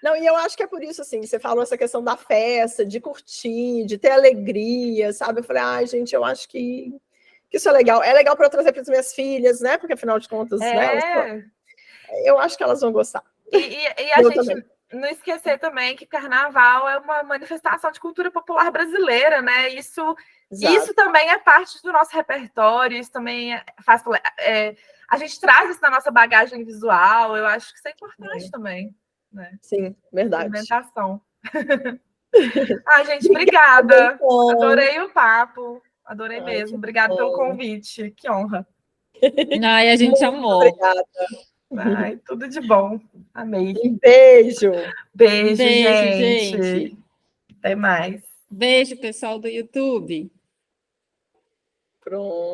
Não, e eu acho que é por isso, assim, você falou essa questão da festa, de curtir, de ter alegria, sabe? Eu falei, gente, eu acho que isso é legal. É legal para eu trazer para as minhas filhas, né? Porque, afinal de contas, né? Eu acho que elas vão gostar. E a gente também não esquecer também que carnaval é uma manifestação de cultura popular brasileira, né? Isso também é parte do nosso repertório, isso também faz... a gente traz isso na nossa bagagem visual, eu acho que isso é importante também. Né? Sim, verdade. Alimentação. Ai, gente, obrigada. Bom. Adorei o papo. Adorei Ai, mesmo. que Obrigada pelo bom. convite. Que honra. Ai, a gente amou. Obrigada. Ai, tudo de bom. Amei. Um beijo. Beijo, Beijo, gente. gente. Até mais. Beijo, pessoal do YouTube. Pronto.